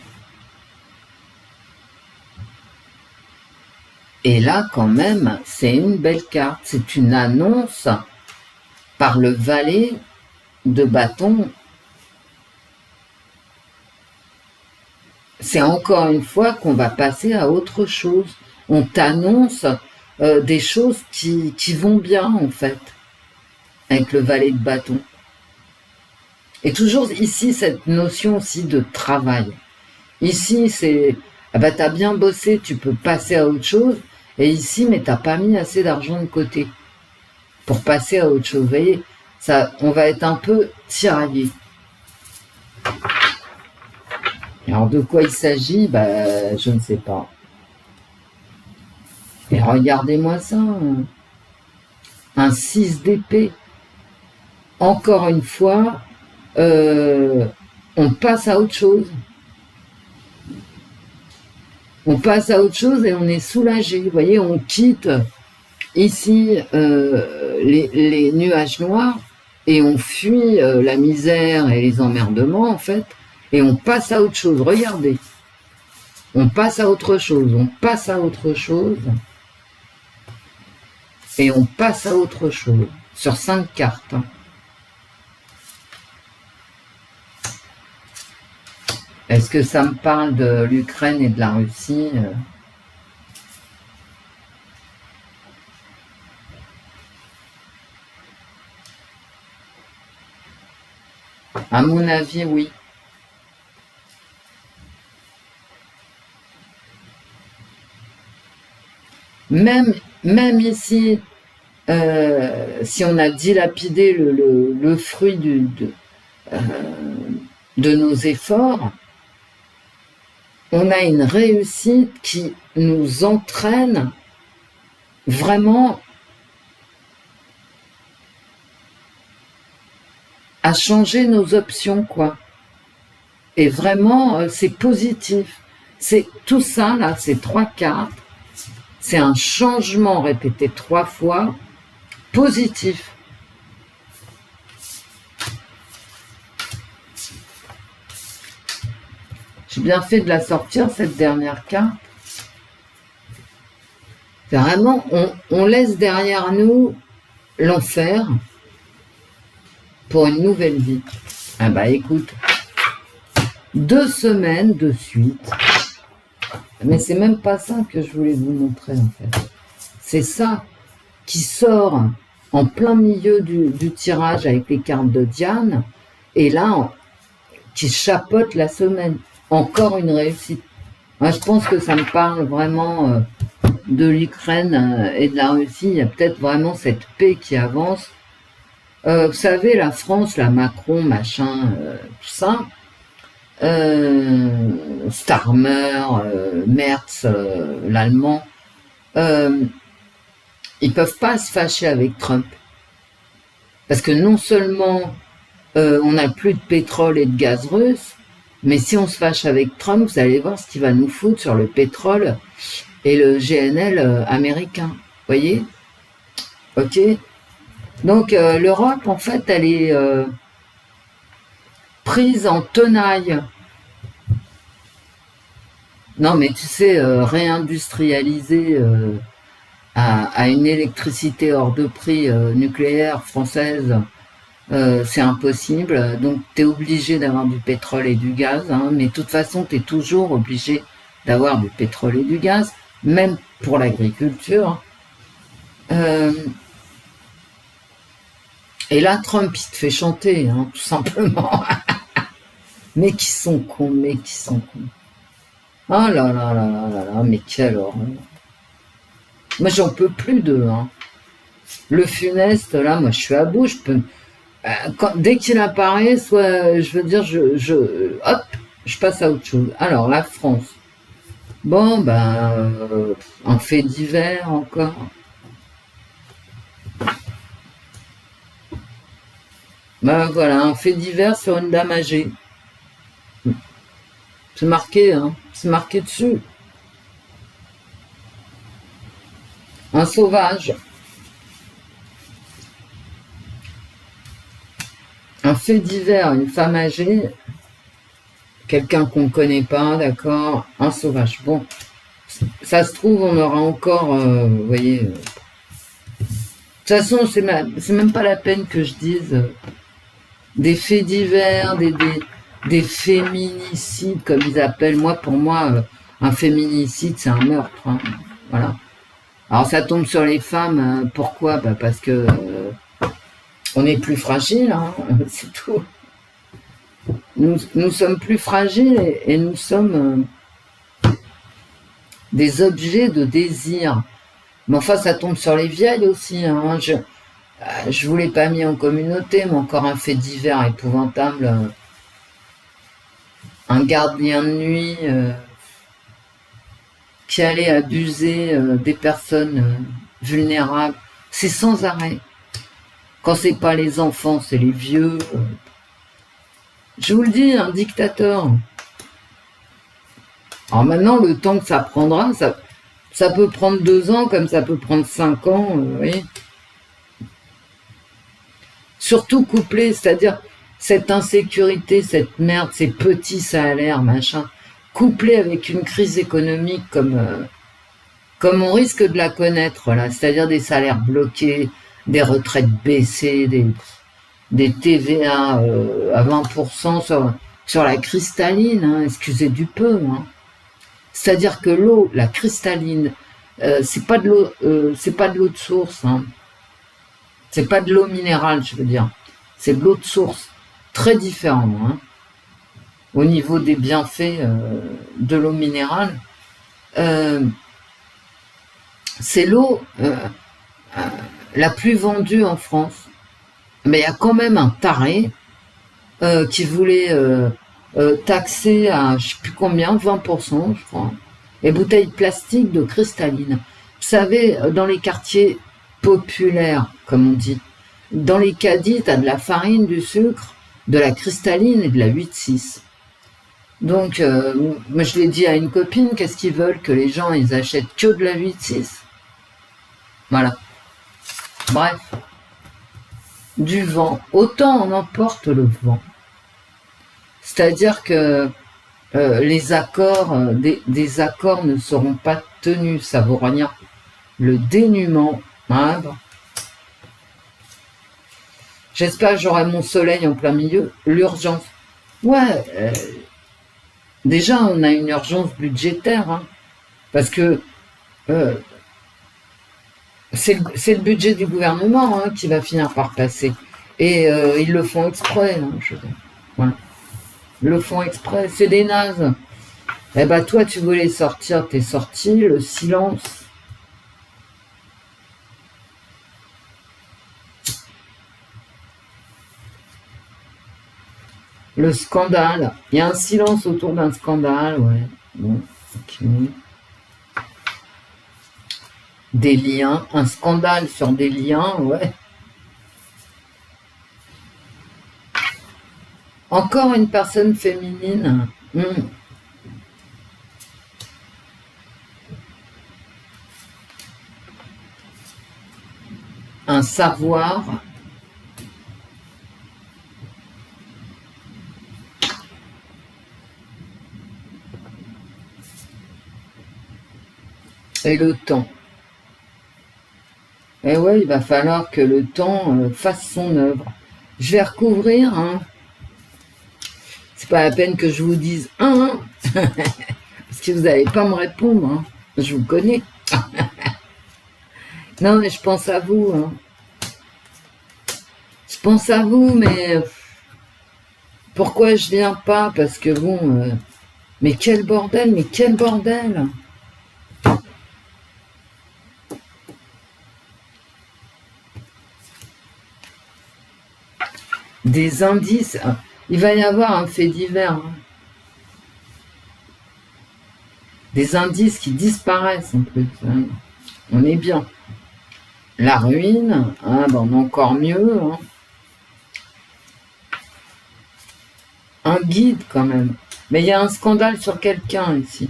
Et là, quand même, c'est une belle carte. C'est une annonce par le valet de bâton. C'est encore une fois qu'on va passer à autre chose. On t'annonce des choses qui vont bien, en fait, avec le valet de bâton. Et toujours ici, cette notion aussi de travail. Ici, c'est, ah bah, t'as bien bossé, tu peux passer à autre chose. Et ici, mais t'as pas mis assez d'argent de côté pour passer à autre chose. Vous voyez, ça, on va être un peu tiraillé. Alors, de quoi il s'agit? Bah, je ne sais pas. Et regardez-moi ça. Un 6 d'épée. Encore une fois, on passe à autre chose. On passe à autre chose et on est soulagé. Vous voyez, on quitte ici les nuages noirs et on fuit la misère et les emmerdements, en fait, et on passe à autre chose. Regardez. On passe à autre chose, on passe à autre chose, et on passe à autre chose, sur 5 cartes. Est-ce que ça me parle de l'Ukraine et de la Russie? À mon avis, oui. Même ici, si on a dilapidé le fruit de nos efforts, on a une réussite qui nous entraîne vraiment à changer nos options, quoi. Et vraiment, c'est positif. C'est tout ça, là, ces 3 cartes, c'est un changement répété 3 fois, positif. J'ai bien fait de la sortir, cette dernière carte. C'est vraiment, on laisse derrière nous l'enfer pour une nouvelle vie. Ah bah écoute, 2 semaines de suite. Mais c'est même pas ça que je voulais vous montrer en fait. C'est ça qui sort en plein milieu du tirage avec les cartes de Diane. Et là, qui chapeaute la semaine. Encore une réussite. Moi, je pense que ça me parle vraiment de l'Ukraine et de la Russie. Il y a peut-être vraiment cette paix qui avance. Vous savez, la France, la Macron, machin, tout ça, Starmer, Merz, l'Allemand, ils peuvent pas se fâcher avec Trump. Parce que non seulement on n'a plus de pétrole et de gaz russe, mais si on se fâche avec Trump, vous allez voir ce qu'il va nous foutre sur le pétrole et le GNL américain. Voyez? Ok? Donc l'Europe, en fait, elle est prise en tenaille. Non, mais tu sais, réindustrialiser à une électricité hors de prix nucléaire française, c'est impossible. Donc, tu es obligé d'avoir du pétrole et du gaz, hein, mais de toute façon, tu es toujours obligé d'avoir du pétrole et du gaz, même pour l'agriculture. Et là, Trump, il te fait chanter, hein, tout simplement. Mais qui sont cons, mais qui sont cons. Oh là là là là là là, mais quelle horreur. Moi, j'en peux plus d'eux. Hein. Le funeste, là, moi, je suis à bout. Je peux... dès qu'il apparaît, soit, je veux dire, hop, je passe à autre chose. Alors, la France. Bon, ben, un fait divers encore. Ben voilà, un fait divers sur une dame âgée. C'est marqué, hein. C'est marqué dessus. Un sauvage. Un fait divers, une femme âgée. Quelqu'un qu'on ne connaît pas, d'accord. Un sauvage. Bon, ça se trouve, on aura encore, vous voyez... de toute façon, c'est même pas la peine que je dise des faits divers, des féminicides, comme ils appellent. Moi, pour moi, un féminicide, c'est un meurtre. Hein. Voilà. Alors, ça tombe sur les femmes. Pourquoi? Bah, parce que on est plus fragile, hein, c'est tout. Nous sommes plus fragiles et nous sommes des objets de désir. Mais enfin, ça tombe sur les vieilles aussi. Hein. Je vous l'ai pas mis en communauté, mais encore un fait divers épouvantable. Un gardien de nuit qui allait abuser des personnes vulnérables. C'est sans arrêt. Quand c'est pas les enfants, c'est les vieux. Je vous le dis, un dictateur. Alors maintenant, le temps que ça prendra, ça peut prendre 2 ans, comme ça peut prendre 5 ans, vous voyez. Surtout couplé, c'est-à-dire cette insécurité, cette merde, ces petits salaires, machin, couplé avec une crise économique comme on risque de la connaître, là, c'est-à-dire des salaires bloqués, des retraites baissées, des TVA à 20% sur la cristalline, hein, excusez du peu. Hein. C'est-à-dire que l'eau, la cristalline, c'est pas de l'eau de source. Hein. C'est pas de l'eau minérale, je veux dire. C'est de l'eau de source. Très différent. Hein. Au niveau des bienfaits de l'eau minérale, c'est l'eau la plus vendue en France. Mais il y a quand même un taré qui voulait taxer à je sais plus combien, 20%, je crois, les bouteilles plastiques de cristalline. Vous savez, dans les quartiers populaires, comme on dit, dans les caddies, tu as de la farine, du sucre, de la cristalline et de la 8-6. Donc, moi je l'ai dit à une copine, qu'est-ce qu'ils veulent? Que les gens ils achètent que de la 8-6. Voilà. Bref. Du vent. Autant on emporte le vent. C'est-à-dire que les accords, des accords ne seront pas tenus, ça vaut rien. Le dénuement. Hein, bon. J'espère que j'aurai mon soleil en plein milieu. L'urgence. Ouais. Déjà, on a une urgence budgétaire, hein, parce que c'est le budget du gouvernement hein, qui va finir par passer. Et ils le font exprès. Hein, voilà. Ils le font exprès. C'est des nazes. Eh ben toi, tu voulais sortir, t'es sorti. Le silence. Le scandale. Il y a un silence autour d'un scandale, ouais. Bon, ok. Des liens. Un scandale sur des liens, ouais. Encore une personne féminine. Un savoir. Et le temps. Et ouais, il va falloir que le temps fasse son œuvre. Je vais recouvrir, hein. C'est pas la peine que je vous dise un, parce que vous n'allez pas me répondre, hein. Je vous connais. Non, mais je pense à vous, hein. Je pense à vous, mais pourquoi je viens pas? Parce que bon, mais quel bordel, mais quel bordel! Des indices. Il va y avoir un fait divers. Hein. Des indices qui disparaissent en plus. Hein. On est bien. La ruine, hein, ben on est encore mieux. Hein. Un guide quand même. Mais il y a un scandale sur quelqu'un ici.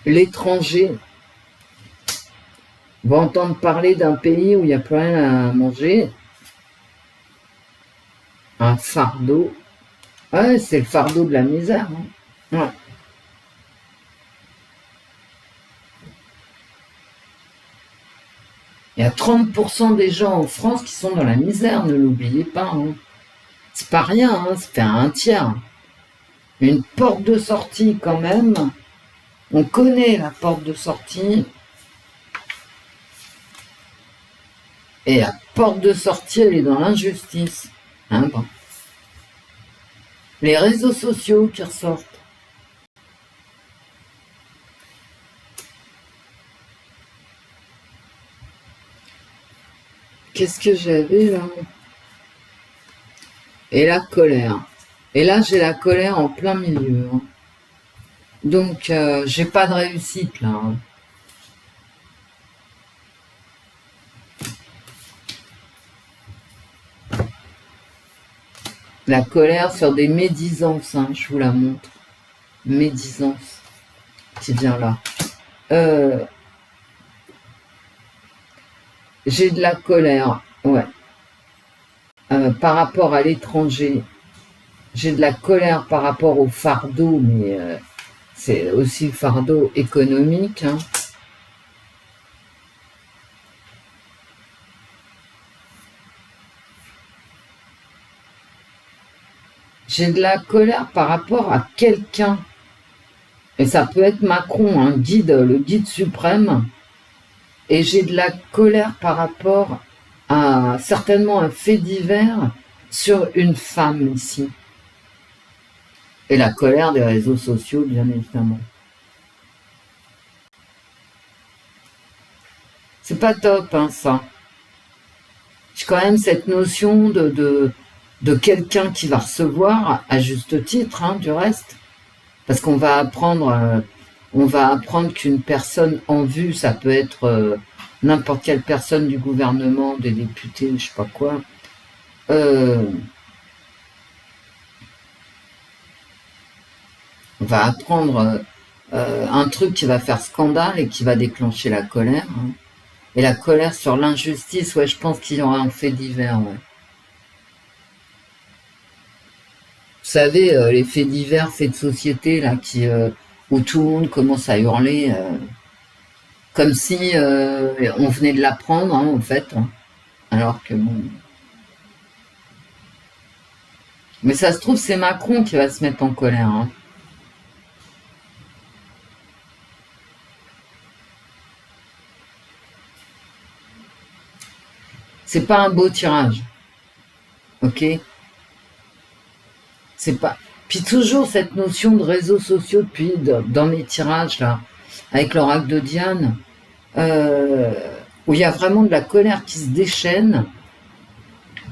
L'étranger va entendre parler d'un pays où il n'y a plus rien à manger. Un fardeau. Ouais, c'est le fardeau de la misère. Hein. Ouais. Il y a 30% des gens en France qui sont dans la misère, ne l'oubliez pas. Hein. C'est pas rien, hein, ça fait un tiers. Une porte de sortie quand même. On connaît la porte de sortie. Et la porte de sortie, elle est dans l'injustice. Hein, bon. Les réseaux sociaux qui ressortent. Qu'est-ce que j'avais là? Et la colère. Et là, j'ai la colère en plein milieu. Hein. Donc, j'ai pas de réussite là. Hein. La colère sur des médisances, hein, je vous la montre. Médisance qui vient là. J'ai de la colère, ouais. Par rapport à l'étranger. J'ai de la colère par rapport au fardeau, mais c'est aussi le fardeau économique. Hein. J'ai de la colère par rapport à quelqu'un. Et ça peut être Macron, un guide, le guide suprême. Et j'ai de la colère par rapport à certainement un fait divers sur une femme ici. Et la colère des réseaux sociaux, bien évidemment. C'est pas top, hein, ça. J'ai quand même cette notion de quelqu'un qui va recevoir, à juste titre, hein, du reste. Parce qu'on va apprendre, qu'une personne en vue, ça peut être n'importe quelle personne du gouvernement, des députés, je sais pas quoi. On va apprendre un truc qui va faire scandale et qui va déclencher la colère. Hein. Et la colère sur l'injustice, ouais, je pense qu'il y aura un fait divers, ouais. Vous savez, les faits divers, faits de société, là, où tout le monde commence à hurler, comme si on venait de l'apprendre, hein, en fait. Hein. Alors que bon. Mais ça se trouve, c'est Macron qui va se mettre en colère. Hein. C'est pas un beau tirage. Ok? C'est pas. Puis toujours cette notion de réseaux sociaux depuis dans mes tirages là, avec l'oracle de Diane, où il y a vraiment de la colère qui se déchaîne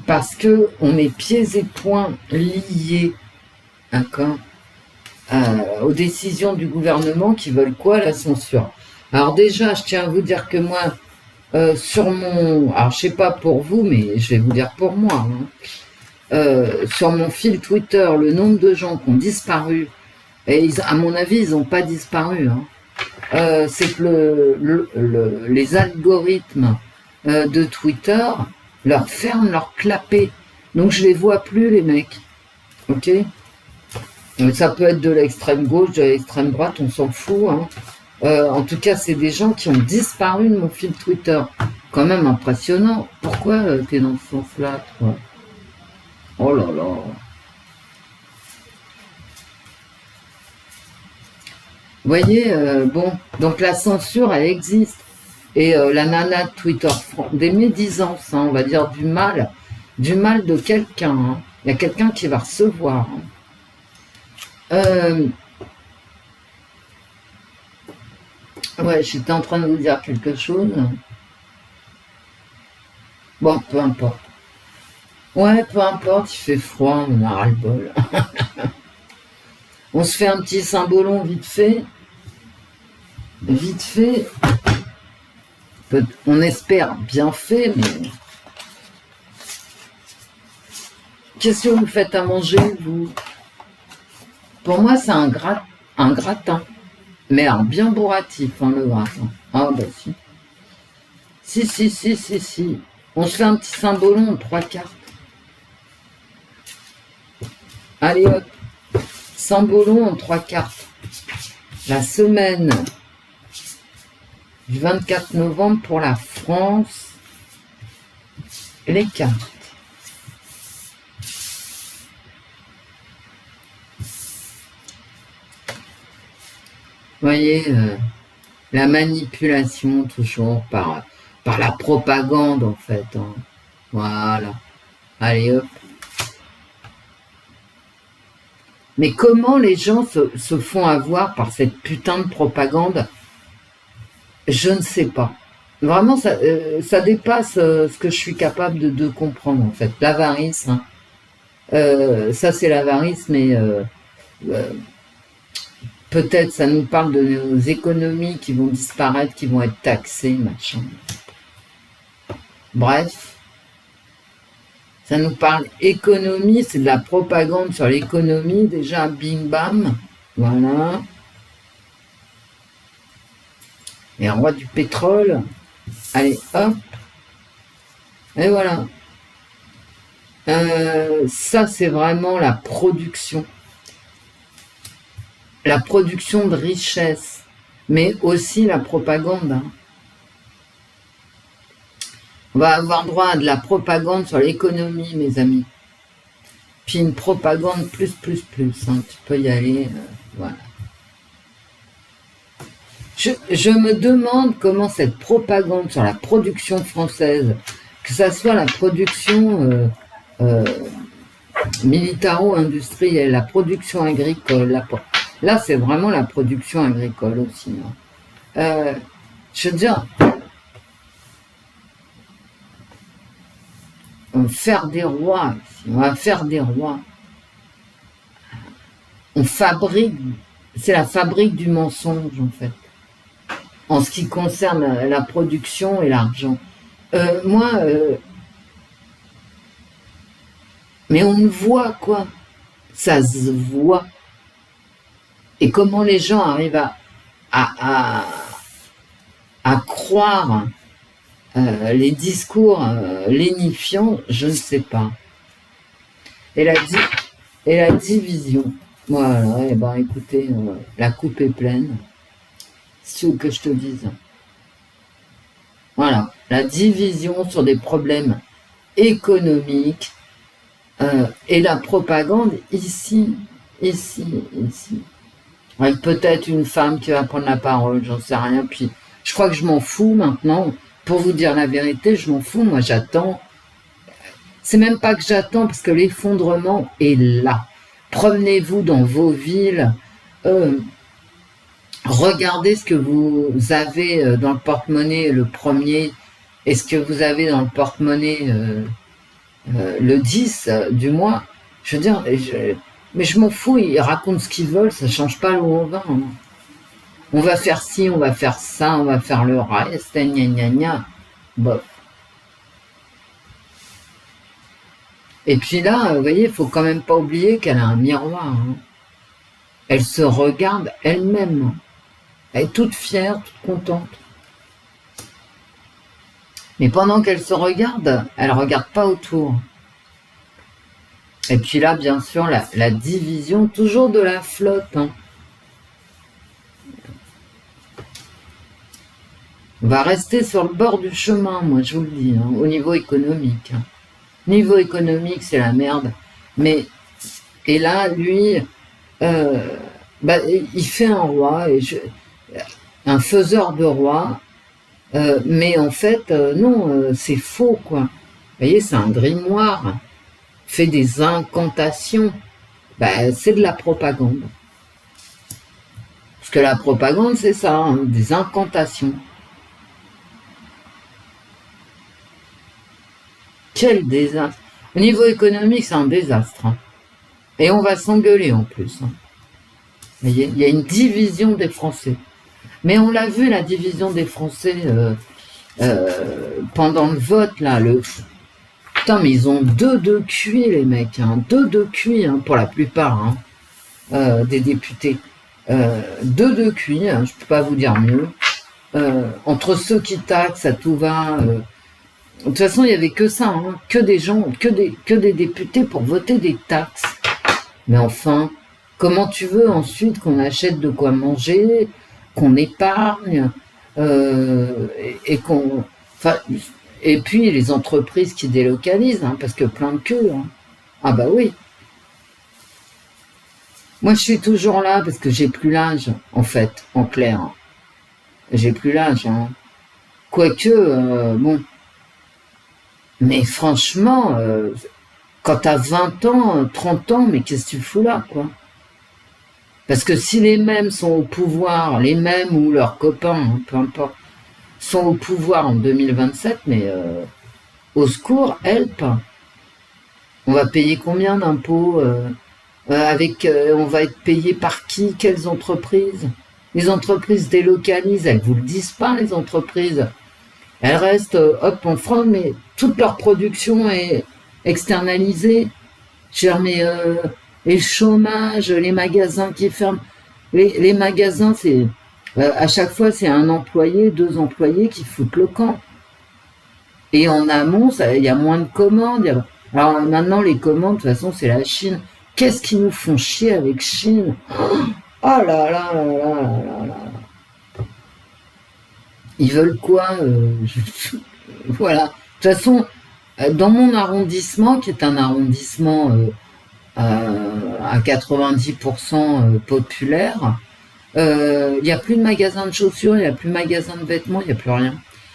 parce que on est pieds et poings liés, d'accord, aux décisions du gouvernement qui veulent quoi? La censure. Alors déjà, je tiens à vous dire que moi, sur mon, alors je sais pas pour vous, mais je vais vous dire pour moi. Hein. Sur mon fil Twitter, le nombre de gens qui ont disparu, et à mon avis, ils n'ont pas disparu, hein, c'est que les algorithmes de Twitter leur ferment leur clapet. Donc je les vois plus, les mecs. Ok? Ça peut être de l'extrême gauche, de l'extrême droite, on s'en fout. Hein. En tout cas, c'est des gens qui ont disparu de mon fil Twitter. Quand même impressionnant. Pourquoi t'es dans ce sens-là, toi? Oh là là. Vous voyez, bon, donc la censure, elle existe. Et la nana de Twitter, des médisances, hein, on va dire du mal de quelqu'un. Hein. Il y a quelqu'un qui va recevoir. Hein. Ouais, j'étais en train de vous dire quelque chose. Bon, peu importe. Ouais, peu importe, il fait froid, on a ras-le-bol. On se fait un petit symbolon vite fait. Vite fait. On espère bien fait, mais... Qu'est-ce que vous faites à manger, vous? Pour moi, c'est un gratin. Mais un bien bourratif, hein, le gratin. Ah, bah si. Si. On se fait un petit symbolon en 3 cartes. Allez hop. Symbolon en 3 cartes. La semaine du 24 novembre pour la France. Et les cartes. Vous voyez, la manipulation toujours par la propagande en fait. Hein. Voilà. Allez hop. Mais comment les gens se font avoir par cette putain de propagande? Je ne sais pas. Vraiment, ça dépasse ce que je suis capable de comprendre en fait. L'avarice, hein. Ça c'est l'avarice, mais peut-être ça nous parle de nos économies qui vont disparaître, qui vont être taxées, machin. Bref, ça nous parle économie, c'est de la propagande sur l'économie, déjà, bim bam, voilà. Et un roi du pétrole, allez hop, et voilà. Ça c'est vraiment la production de richesse, mais aussi la propagande. Hein. On va avoir droit à de la propagande sur l'économie, mes amis. puis une propagande plus, hein. Tu peux y aller, voilà. Je me demande comment cette propagande sur la production française, que ça soit la production militaro-industrielle, la production agricole, là c'est vraiment la production agricole aussi. Hein. Je veux dire, on va faire des rois, on va faire des rois. On fabrique, c'est la fabrique du mensonge en fait, en ce qui concerne la production et l'argent. Mais on le voit quoi, ça se voit. Et comment les gens arrivent à croire les discours lénifiants, je ne sais pas. Et la division. Voilà, et ben écoutez, la coupe est pleine. C'est ce que je te dise. Voilà, la division sur des problèmes économiques et la propagande ici. Avec peut-être une femme qui va prendre la parole, j'en sais rien. Puis je crois que je m'en fous maintenant. Pour vous dire la vérité, je m'en fous. Moi, j'attends. C'est même pas que j'attends parce que l'effondrement est là. Promenez-vous dans vos villes. Regardez ce que vous avez dans le porte-monnaie le 1er et ce que vous avez dans le porte-monnaie le 10 du mois. Je veux dire, mais je m'en fous, ils racontent ce qu'ils veulent, ça change pas l'eau au vin. Hein. On va faire ci, on va faire ça, on va faire le reste, gna gna gna. Bof. Et puis là, vous voyez, il faut quand même pas oublier qu'elle a un miroir. Hein. Elle se regarde elle-même. Elle est toute fière, toute contente. Mais pendant qu'elle se regarde, elle regarde pas autour. Et puis là, bien sûr, la division, toujours de la flotte. Hein. On va rester sur le bord du chemin, moi, je vous le dis, hein, au niveau économique. Hein. Niveau économique, c'est la merde. Et là, lui, il fait un roi, un faiseur de roi, mais en fait, non, c'est faux, quoi. Vous voyez, c'est un grimoire. Fait des incantations, c'est de la propagande. Parce que la propagande, c'est ça, hein, des incantations. Quel désastre. Au niveau économique, c'est un désastre. Hein. Et on va s'engueuler en plus. Hein. Vous voyez, il y a une division des Français. Mais on l'a vu, la division des Français, pendant le vote, là, Putain, mais ils ont deux de cuit, les mecs, hein. Deux de cuit, hein, pour la plupart, hein, des députés. Deux de cuit, hein, je peux pas vous dire mieux. Entre ceux qui taxent à tout va. De toute façon, il y avait que ça, hein, que des gens, que des députés pour voter des taxes. Mais enfin, comment tu veux ensuite qu'on achète de quoi manger, qu'on épargne, et qu'on... Enfin, et puis les entreprises qui délocalisent, hein, parce que plein de queues. Hein. Ah bah oui. Moi je suis toujours là parce que j'ai plus l'âge, en fait, en clair. J'ai plus l'âge. Hein. Quoique, bon. Mais franchement, quand t'as 20 ans, 30 ans, mais qu'est-ce que tu fous là, quoi? Parce que si les mêmes sont au pouvoir, les mêmes ou leurs copains, hein, peu importe, sont au pouvoir en 2027, mais au secours, help. On va payer combien d'impôts on va être payé par qui? Quelles entreprises? Les entreprises délocalisent, elles vous le disent pas, les entreprises. Elles restent, en France, mais toute leur production est externalisée. Mais le chômage, les magasins qui ferment. Les magasins, c'est... à chaque fois, c'est un employé, 2 employés qui foutent le camp. Et en amont, il y a moins de commandes. Alors maintenant, les commandes, de toute façon, c'est la Chine. Qu'est-ce qu'ils nous font chier avec Chine? Oh là là là là là là là. Ils veulent quoi? Voilà. De toute façon, dans mon arrondissement, qui est un arrondissement à 90% populaire. Il n'y a plus de magasins de chaussures, il n'y a plus de magasins de vêtements, il n'y a plus rien.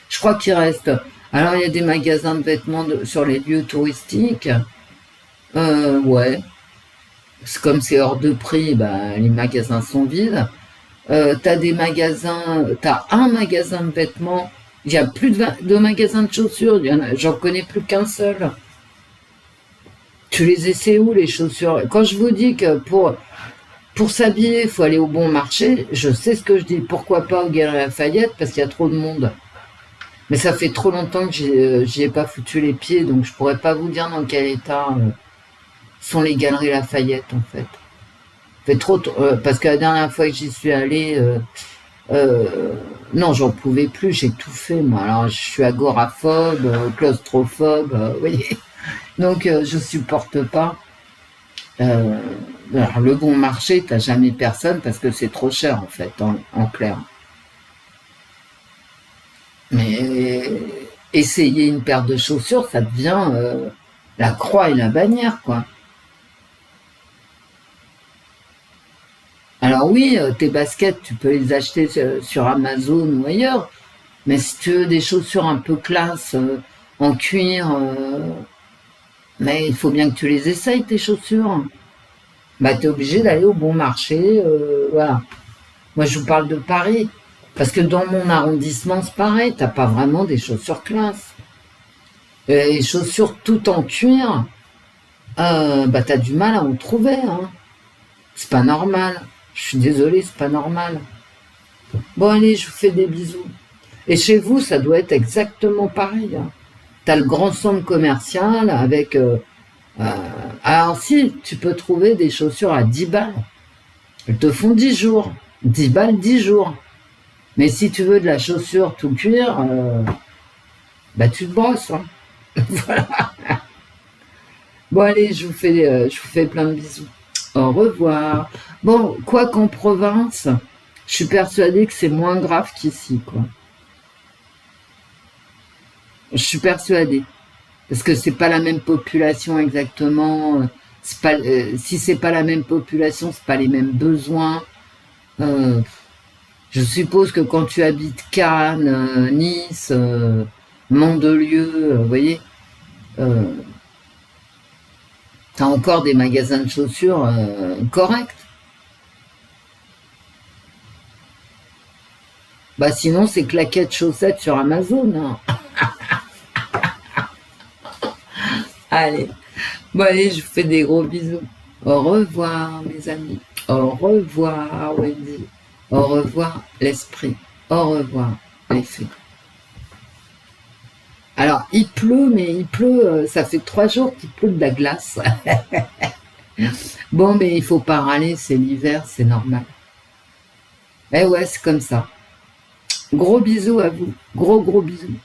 Je crois qu'il reste. Alors, il y a des magasins de vêtements sur les lieux touristiques. Ouais. Comme c'est hors de prix, bah, les magasins sont vides. T'as des magasins, t'as un magasin de vêtements. Il y a plus de magasins de chaussures. J'en connais plus qu'un seul. Tu les essaies où, les chaussures? Quand je vous dis que pour s'habiller, il faut aller au bon marché, je sais ce que je dis. Pourquoi pas au Galeries Lafayette? Parce qu'il y a trop de monde. Mais ça fait trop longtemps que j'y ai pas foutu les pieds, donc je pourrais pas vous dire dans quel état sont les Galeries Lafayette, en fait. Fait trop, parce que la dernière fois que j'y suis allée, non, j'en pouvais plus, j'ai tout fait, moi. Alors, je suis agoraphobe, claustrophobe, vous voyez. Donc, je supporte pas. Alors, le bon marché, t'as jamais personne parce que c'est trop cher, en fait, en clair. Mais essayer une paire de chaussures, ça devient la croix et la bannière, quoi. Alors oui, tes baskets, tu peux les acheter sur Amazon ou ailleurs, mais si tu veux des chaussures un peu classe, en cuir, mais il faut bien que tu les essayes, tes chaussures. Bah, t'es obligé d'aller au bon marché, voilà. Moi, je vous parle de Paris, parce que dans mon arrondissement, c'est pareil, t'as pas vraiment des chaussures classe. Les chaussures tout en cuir, bah, t'as du mal à en trouver, hein. C'est pas normal. Je suis désolée, c'est pas normal. Bon, allez, je vous fais des bisous. Et chez vous, ça doit être exactement pareil, hein. T'as le grand centre commercial avec... alors si, tu peux trouver des chaussures à 10 balles. Elles te font 10 jours. 10 balles, 10 jours. Mais si tu veux de la chaussure tout cuir, bah tu te brosses, hein. Voilà. Bon, allez, je vous fais plein de bisous. Au revoir. Bon, quoi qu'en province, je suis persuadée que c'est moins grave qu'ici, quoi. Je suis persuadée. Parce que c'est pas la même population exactement. C'est pas, si c'est pas la même population, c'est pas les mêmes besoins. Euh, je suppose que quand tu habites Cannes, Nice, Mandelieu, vous voyez, t'as encore des magasins de chaussures corrects. Bah sinon c'est claquettes chaussettes sur Amazon, hein. Allez, bon allez, je vous fais des gros bisous. Au revoir mes amis. Au revoir Wendy. Au revoir l'esprit. Au revoir les fées. Alors il pleut, mais il pleut, ça fait 3 jours qu'il pleut de la glace. Bon, mais il faut pas râler, c'est l'hiver, c'est normal. Eh ouais, c'est comme ça. Gros bisous à vous. Gros bisous.